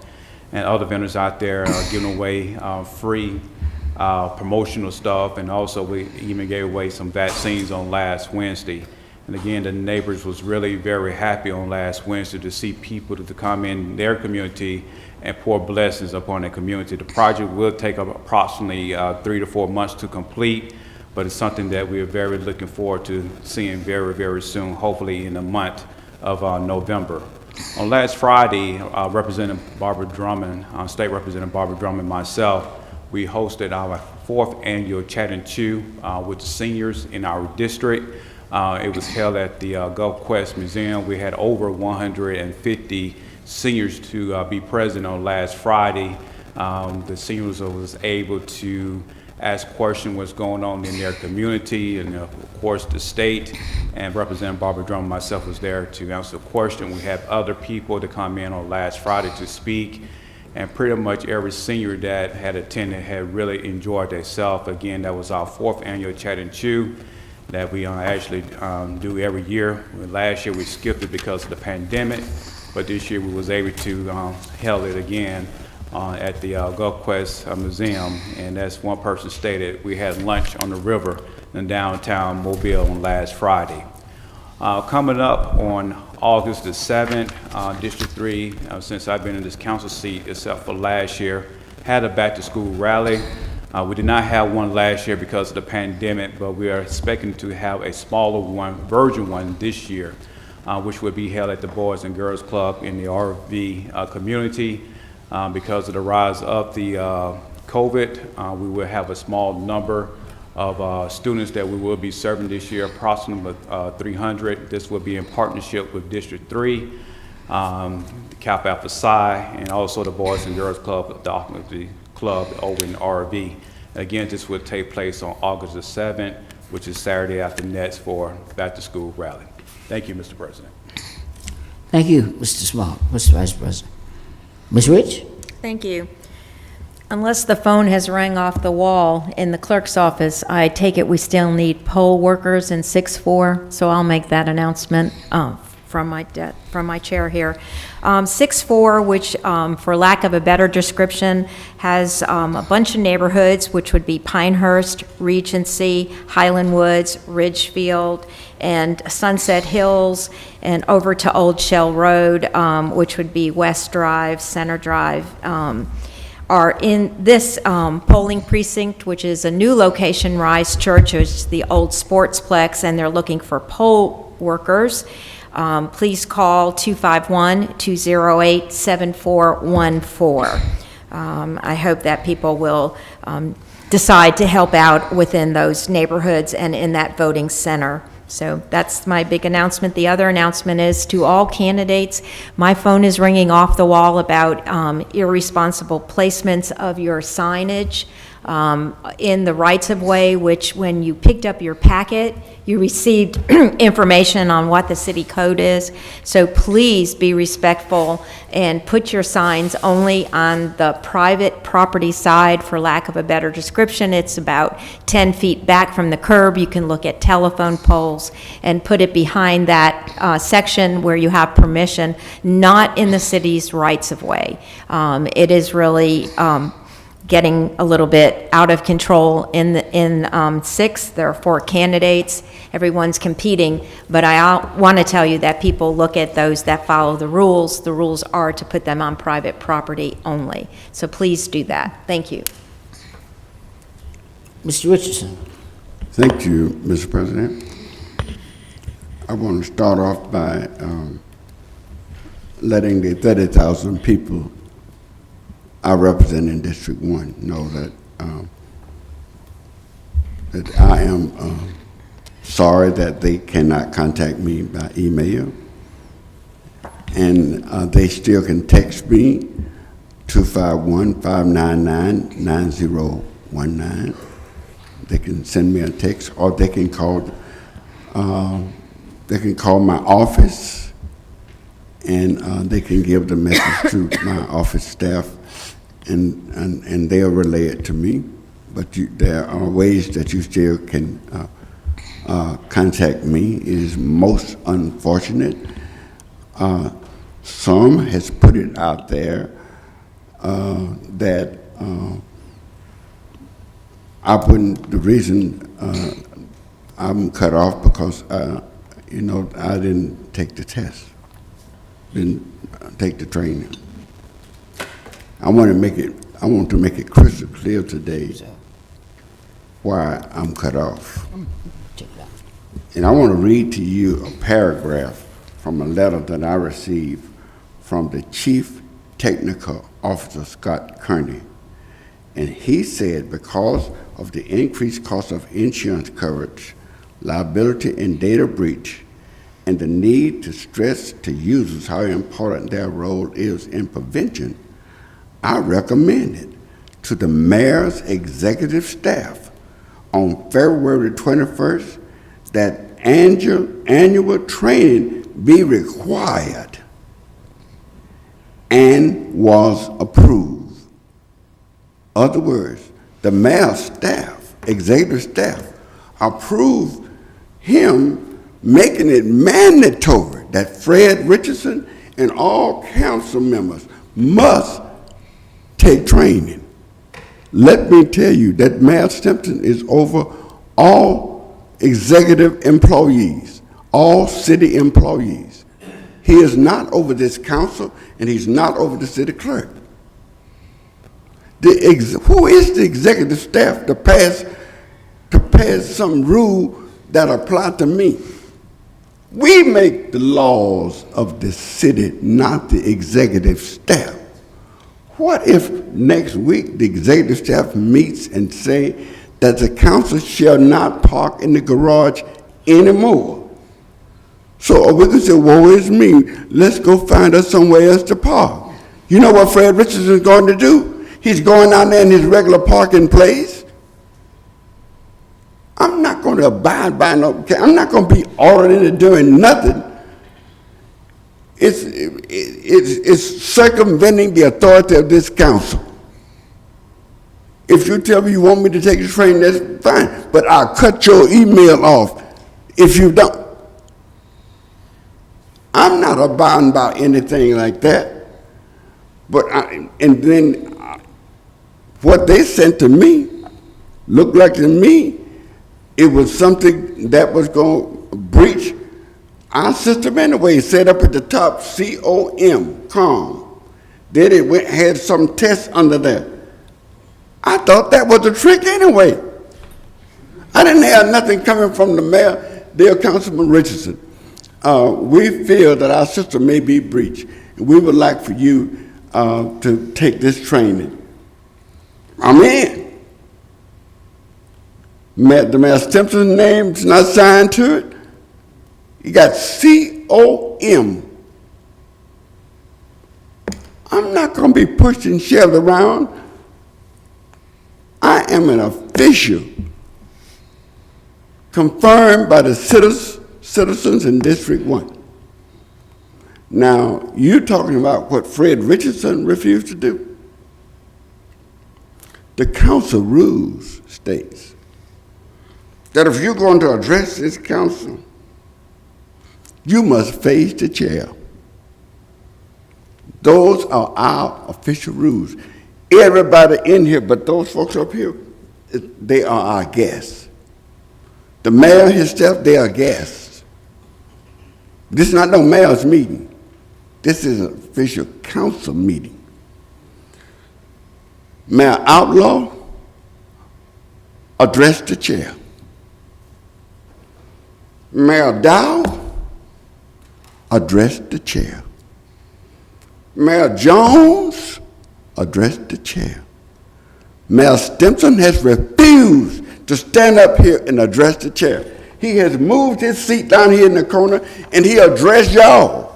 and other vendors out there giving away free promotional stuff, and also we even gave away some vaccines on last Wednesday. And again, the neighbors was really very happy on last Wednesday to see people to come in their community and pour blessings upon the community. The project will take approximately 3 to 4 months to complete, but it's something that we are very looking forward to seeing very, very soon, hopefully in the month of November. On last Friday, Representative Barbara Drummond, State Representative Barbara Drummond and myself, we hosted our 4th annual Chat and Chew with the seniors in our district. It was held at the Gulf Quest Museum. We had over 150 seniors to be present on last Friday. The seniors was able to ask questions what's going on in their community, and of course the state, and Representative Barbara Drummond and myself was there to answer the question. We had other people to come in on last Friday to speak, and pretty much every senior that had attended had really enjoyed themselves. Again, that was our 4th annual Chat and Chew. that we actually do every year. Last year we skipped it because of the pandemic, but this year we was able to held it again at the Gulf Quest Museum, and as one person stated, we had lunch on the river in downtown Mobile on last Friday. Coming up on August the 7th, District 3, since I've been in this council seat, except for last year, had a back-to-school rally. We did not have one last year because of the pandemic, but we are expecting to have a smaller one, version one this year, which will be held at the Boys and Girls Club in the RV community. Because of the rise of the COVID, we will have a small number of students that we will be serving this year, approximately 300. This will be in partnership with District 3, Kappa Alpha Psi, and also the Boys and Girls Club, the club over in RV. Again, this will take place on August the 7th, which is Saturday after next for back to school rally. Thank you, Mr. President. Thank you, Mr. Small, Mr. Vice President. Ms. Rich? Thank you. Unless the phone has rang off the wall in the clerk's office, I take it we still need poll workers in 6-4, so I'll make that announcement from my chair here. 6-4, which for lack of a better description, has a bunch of neighborhoods, which would be Pinehurst, Regency, Highland Woods, Ridgefield, and Sunset Hills, and over to Old Shell Road, which would be West Drive, Center Drive, are in this polling precinct, which is a new location, Rise Church, which is the old sportsplex, and they're looking for poll workers. Please call 251-208-7414. I hope that people will decide to help out within those neighborhoods and in that voting center. So that's my big announcement. The other announcement is to all candidates, my phone is ringing off the wall about irresponsible placements of your signage in the rights-of-way, which when you picked up your packet, you received information on what the city code is. So please be respectful and put your signs only on the private property side. For lack of a better description, it's about 10 feet back from the curb. You can look at telephone poles and put it behind that section where you have permission, not in the city's rights-of-way. It is really getting a little bit out of control in 6. There are 4 candidates. Everyone's competing, but I want to tell you that people look at those that follow the rules. The rules are to put them on private property only. So please do that. Thank you. Mr. Richardson? Thank you, Mr. President. I want to start off by letting the 30,000 people I represent in District 1 know that that I am sorry that they cannot contact me by email, and they still can text me 251-599-9019. They can send me a text, or they can call my office, and they can give the message to my office staff, and they'll relay it to me. But there are ways that you still can contact me. It is most unfortunate. Some has put it out there that I wouldn't. The reason I'm cut off because I didn't take the test, didn't take the training. I want to make it crystal clear today why I'm cut off. And I want to read to you a paragraph from a letter that I received from the Chief Technical Officer, Scott Kearney. And he said, because of the increased cost of insurance coverage, liability and data breach, and the need to stress to users how important their role is in prevention, I recommended to the mayor's executive staff on February 21st that annual training be required and was approved. Other words, the mayor's staff, executive staff, approved him making it mandatory that Fred Richardson and all council members must take training. Let me tell you that Mayor Stimpson is over all executive employees, all city employees. He is not over this council, and he's not over the city clerk. Who is the executive staff to pass some rule that apply to me? We make the laws of the city, not the executive staff. What if next week the executive staff meets and say that the council shall not park in the garage anymore? So we can say, woe is me, let's go find us somewhere else to park. You know what Fred Richardson is going to do? He's going out there in his regular parking place. I'm not going to abide by I'm not going to be ordered into doing nothing. It's circumventing the authority of this council. If you tell me you want me to take this training, that's fine, but I'll cut your email off if you don't. I'm not abiding by anything like that. But what they sent to me looked like to me it was something that was going to breach our system anyway. Set up at the top, COM. Then it had some tests under there. I thought that was a trick anyway. I didn't have nothing coming from the mayor, dear Councilman Richardson. We feel that our system may be breached. We would like for you to take this training. I'm in. The Mayor Stimpson's name's not signed to it. You got COM. I'm not going to be pushed and shoved around. I am an official confirmed by the citizens in District 1. Now, you're talking about what Fred Richardson refused to do. The council rules states that if you're going to address this council, you must face the chair. Those are our official rules. Everybody in here, but those folks up here, they are our guests. The mayor, his staff, they are guests. This is not no mayor's meeting. This is an official council meeting. Mayor Outlaw addressed the chair. Mayor Dow addressed the chair. Mayor Jones addressed the chair. Mayor Stimpson has refused to stand up here and address the chair. He has moved his seat down here in the corner and he addressed y'all.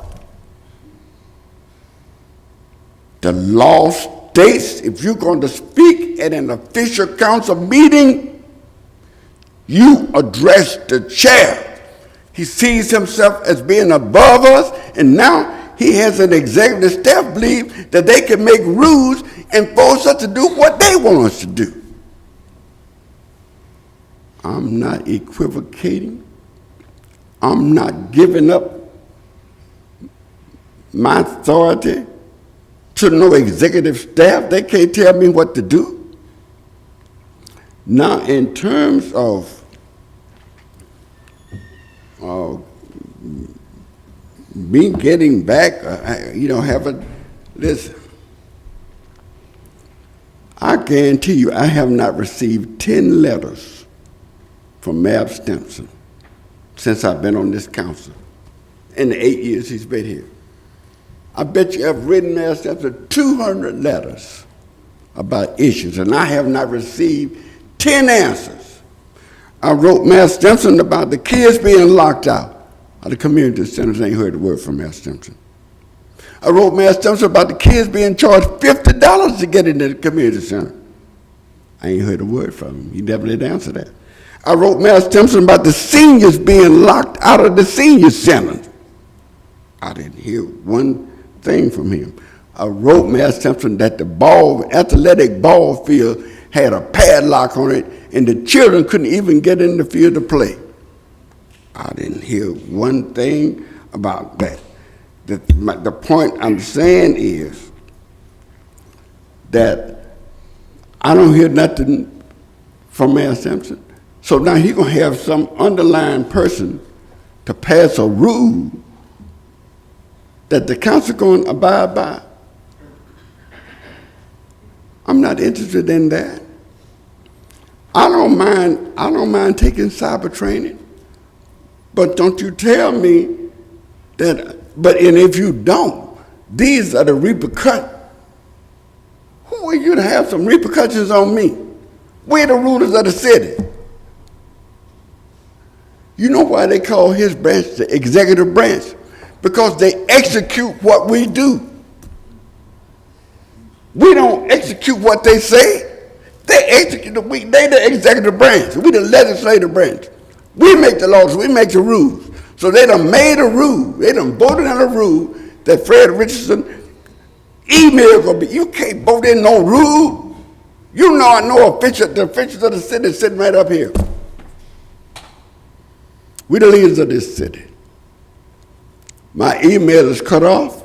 The law states if you're going to speak at an official council meeting, you address the chair. He sees himself as being above us, and now he has an executive staff believe that they can make rules and force us to do what they want us to do. I'm not equivocating. I'm not giving up my authority to no executive staff. They can't tell me what to do. Now, in terms of me getting back, having this, I guarantee you I have not received 10 letters from Mayor Stimpson since I've been on this council in the 8 years he's been here. I bet you I've written Mayor Stimpson 200 letters about issues, and I have not received 10 answers. I wrote Mayor Stimpson about the kids being locked out of the community centers. I ain't heard a word from Mayor Stimpson. I wrote Mayor Stimpson about the kids being charged $50 to get into the community center. I ain't heard a word from him. He never did answer that. I wrote Mayor Stimpson about the seniors being locked out of the senior center. I didn't hear one thing from him. I wrote Mayor Stimpson that the athletic ball field had a padlock on it and the children couldn't even get in the field to play. I didn't hear one thing about that. The point I'm saying is that I don't hear nothing from Mayor Simpson. So now he's going to have some underlying person to pass a rule that the council going to abide by. I'm not interested in that. I don't mind taking cyber training, but don't you tell me that, and if you don't, these are the repercussions. Who are you to have some repercussions on me? We're the rulers of the city. You know why they call his branch the executive branch? Because they execute what we do. We don't execute what they say. They execute, they the executive branch. We the legislative branch. We make the laws, we make the rules. So they done made a rule. They done voted on a rule that Fred Richardson email gonna be, you can't vote in no rule. You know I know the officials of the city sitting right up here. We the leaders of this city. My email is cut off.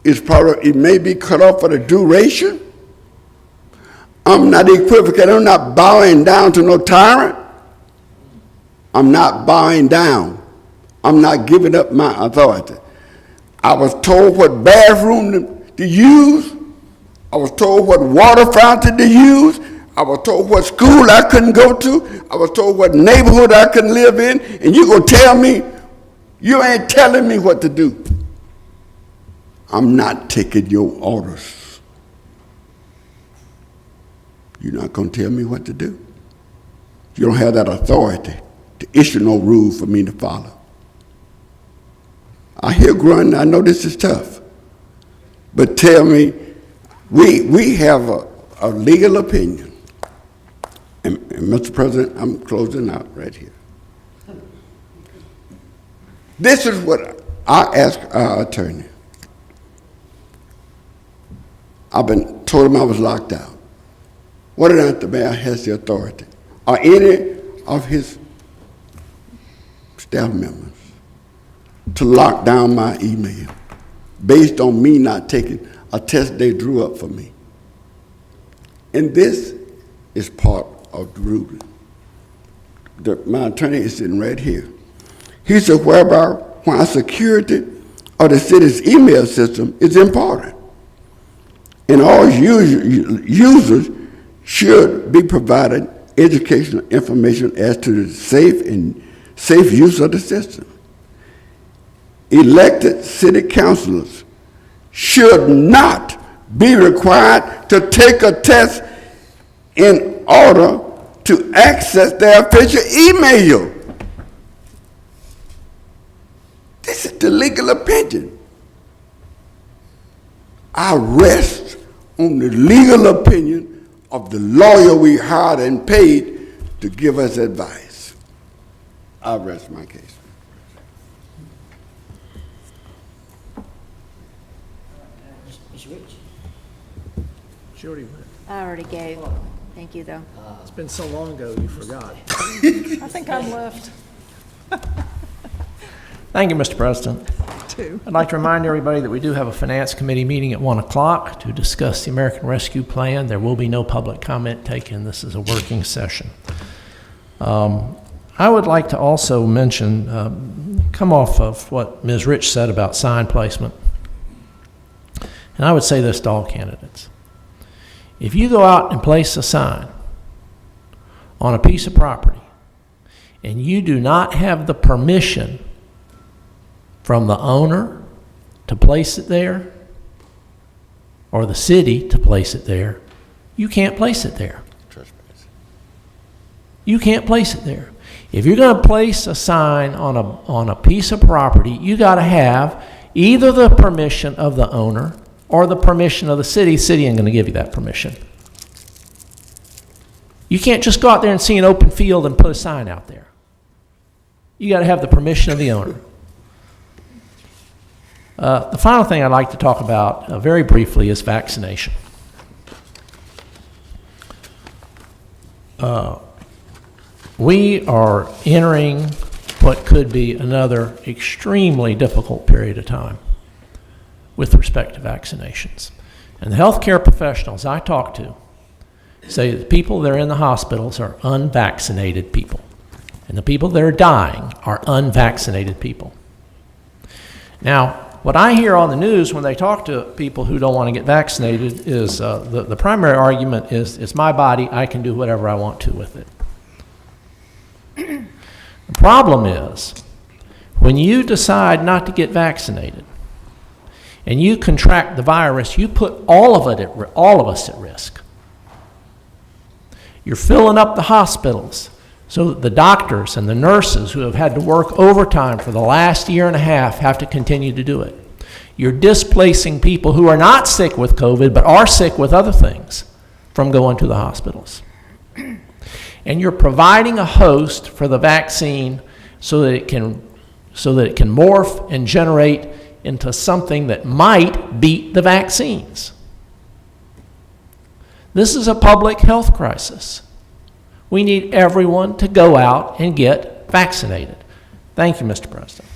It may be cut off for the duration. I'm not equivocating. I'm not bowing down to no tyrant. I'm not bowing down. I'm not giving up my authority. I was told what bathroom to use. I was told what water fountain to use. I was told what school I couldn't go to. I was told what neighborhood I couldn't live in. And you gonna tell me, you ain't telling me what to do. I'm not taking your orders. You're not gonna tell me what to do. You don't have that authority to issue no rule for me to follow. I hear grunting, I know this is tough. But tell me, we have a legal opinion. And Mr. President, I'm closing out right here. This is what I ask our attorney. I've been told him I was locked out. What if the mayor has the authority, or any of his staff members, to lock down my email based on me not taking a test they drew up for me? And this is part of the ruling. My attorney is sitting right here. He said, why security of the city's email system is important. And all users should be provided educational information as to the safe use of the system. Elected city councilors should not be required to take a test in order to access their official email. This is the legal opinion. I rest on the legal opinion of the lawyer we hired and paid to give us advice. I rest my case. Ms. Rich? She already went. I already gave. Thank you, though. It's been so long ago, you forgot. I think I'm left. Thank you, Mr. President. Too. I'd like to remind everybody that we do have a Finance Committee meeting at 1 o'clock to discuss the American Rescue Plan. There will be no public comment taken. This is a working session. I would like to also mention, come off of what Ms. Rich said about sign placement. And I would say this to all candidates. If you go out and place a sign on a piece of property and you do not have the permission from the owner to place it there or the city to place it there, you can't place it there. You can't place it there. If you're going to place a sign on a piece of property, you got to have either the permission of the owner or the permission of the city. The city ain't going to give you that permission. You can't just go out there and see an open field and put a sign out there. You got to have the permission of the owner. The final thing I'd like to talk about very briefly is vaccination. We are entering what could be another extremely difficult period of time with respect to vaccinations. And the healthcare professionals I talk to say that the people that are in the hospitals are unvaccinated people, and the people that are dying are unvaccinated people. Now, what I hear on the news when they talk to people who don't want to get vaccinated is the primary argument is, it's my body, I can do whatever I want to with it. The problem is, when you decide not to get vaccinated and you contract the virus, you put all of us at risk. You're filling up the hospitals so that the doctors and the nurses who have had to work overtime for the last year and a half have to continue to do it. You're displacing people who are not sick with COVID but are sick with other things from going to the hospitals. And you're providing a host for the vaccine so that it can morph and generate into something that might beat the vaccines. This is a public health crisis. We need everyone to go out and get vaccinated. Thank you, Mr. President.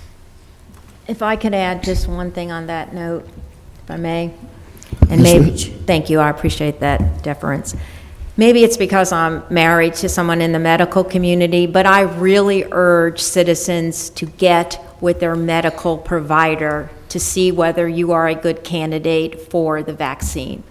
If I could add just one thing on that note, if I may. And maybe, thank you, I appreciate that deference. Maybe it's because I'm married to someone in the medical community, but I really urge citizens to get with their medical provider to see whether you are a good candidate for the vaccine.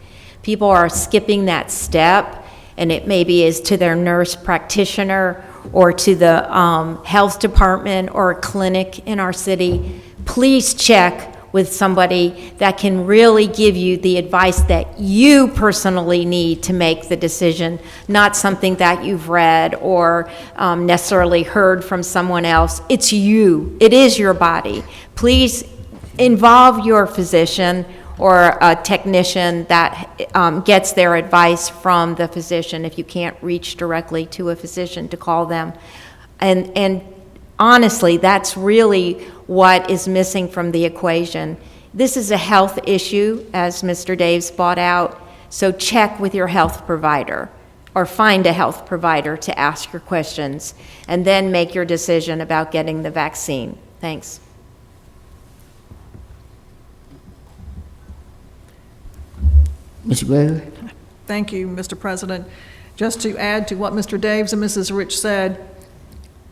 People are skipping that step, and it maybe is to their nurse practitioner or to the health department or a clinic in our city. Please check with somebody that can really give you the advice that you personally need to make the decision, not something that you've read or necessarily heard from someone else. It's you. It is your body. Please involve your physician or a technician that gets their advice from the physician. If you can't reach directly to a physician, to call them. And honestly, that's really what is missing from the equation. This is a health issue, as Mr. Daves brought out, so check with your health provider or find a health provider to ask your questions and then make your decision about getting the vaccine. Thanks. Ms. Gregory? Thank you, Mr. President. Just to add to what Mr. Daves and Mrs. Rich said,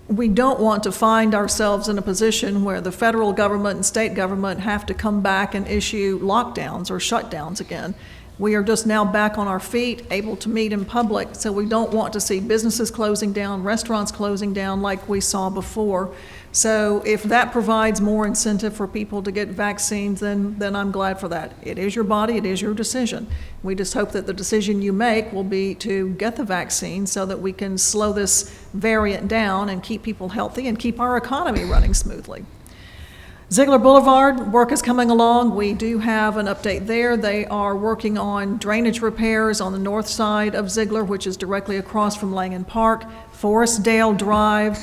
we don't want to find ourselves in a position where the federal government and state government have to come back and issue lockdowns or shutdowns again. We are just now back on our feet, able to meet in public, so we don't want to see businesses closing down, restaurants closing down like we saw before. So if that provides more incentive for people to get vaccines, then I'm glad for that. It is your body, it is your decision. We just hope that the decision you make will be to get the vaccine so that we can slow this variant down and keep people healthy and keep our economy running smoothly. Ziegler Boulevard, work is coming along. We do have an update there. They are working on drainage repairs on the north side of Ziegler, which is directly across from Langen Park. Forestdale Drive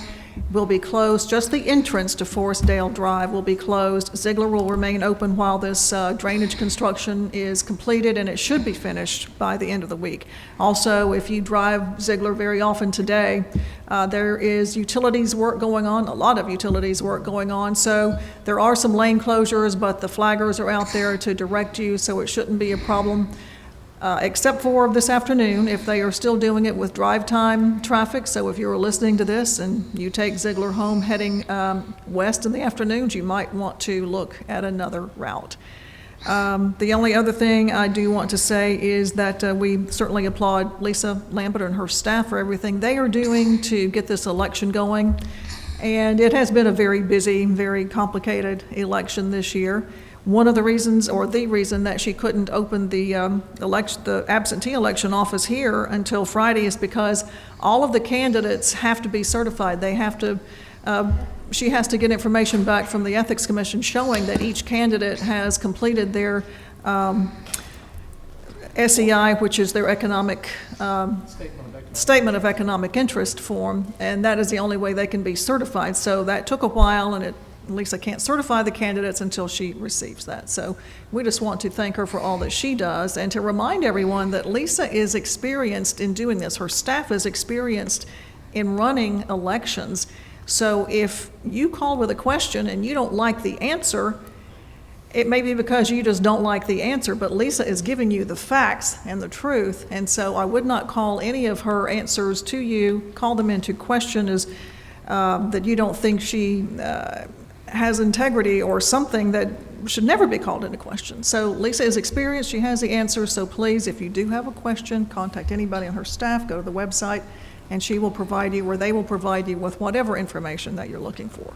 will be closed. Just the entrance to Forestdale Drive will be closed. Ziegler will remain open while this drainage construction is completed, and it should be finished by the end of the week. Also, if you drive Ziegler very often today, there is utilities work going on, a lot of utilities work going on. So there are some lane closures, but the flaggers are out there to direct you, so it shouldn't be a problem. Except for this afternoon, if they are still doing it with drive time traffic. So if you're listening to this and you take Ziegler home heading west in the afternoons, you might want to look at another route. The only other thing I do want to say is that we certainly applaud Lisa Lambert and her staff for everything they are doing to get this election going. And it has been a very busy, very complicated election this year. One of the reasons, or the reason, that she couldn't open the absentee election office here until Friday is because all of the candidates have to be certified. They have to, she has to get information back from the Ethics Commission showing that each candidate has completed their SEI, which is their economic statement of economic interest form, and that is the only way they can be certified. So that took a while, and Lisa can't certify the candidates until she receives that. So we just want to thank her for all that she does and to remind everyone that Lisa is experienced in doing this. Her staff is experienced in running elections. So if you call with a question and you don't like the answer, it may be because you just don't like the answer, but Lisa is giving you the facts and the truth, and so I would not call any of her answers to you, call them into question as that you don't think she has integrity or something that should never be called into question. So Lisa is experienced, she has the answers, so please, if you do have a question, contact anybody on her staff, go to the website, and she will provide you, or they will provide you with whatever information that you're looking for.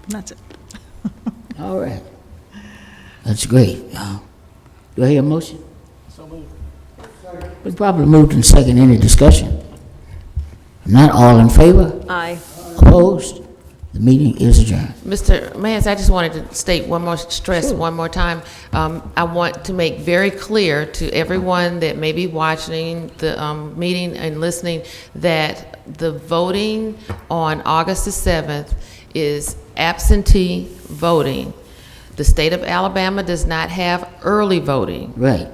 And that's it. All right. That's great. Do I hear a motion? So moved. We probably moved in second. Any discussion? Not all in favor? Aye. Opposed? The meeting is adjourned. Mr. Mance, I just wanted to state one more, stress one more time. I want to make very clear to everyone that may be watching the meeting and listening that the voting on August the 7th is absentee voting. The state of Alabama does not have early voting. Right.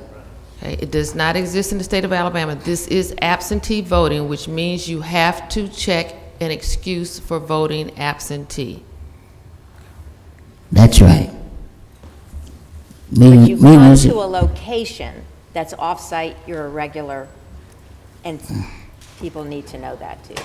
Okay, it does not exist in the state of Alabama. This is absentee voting, which means you have to check an excuse for voting absentee. That's right. But you Meaning come is to a location that's off-site, you're a regular, and people need to know that too.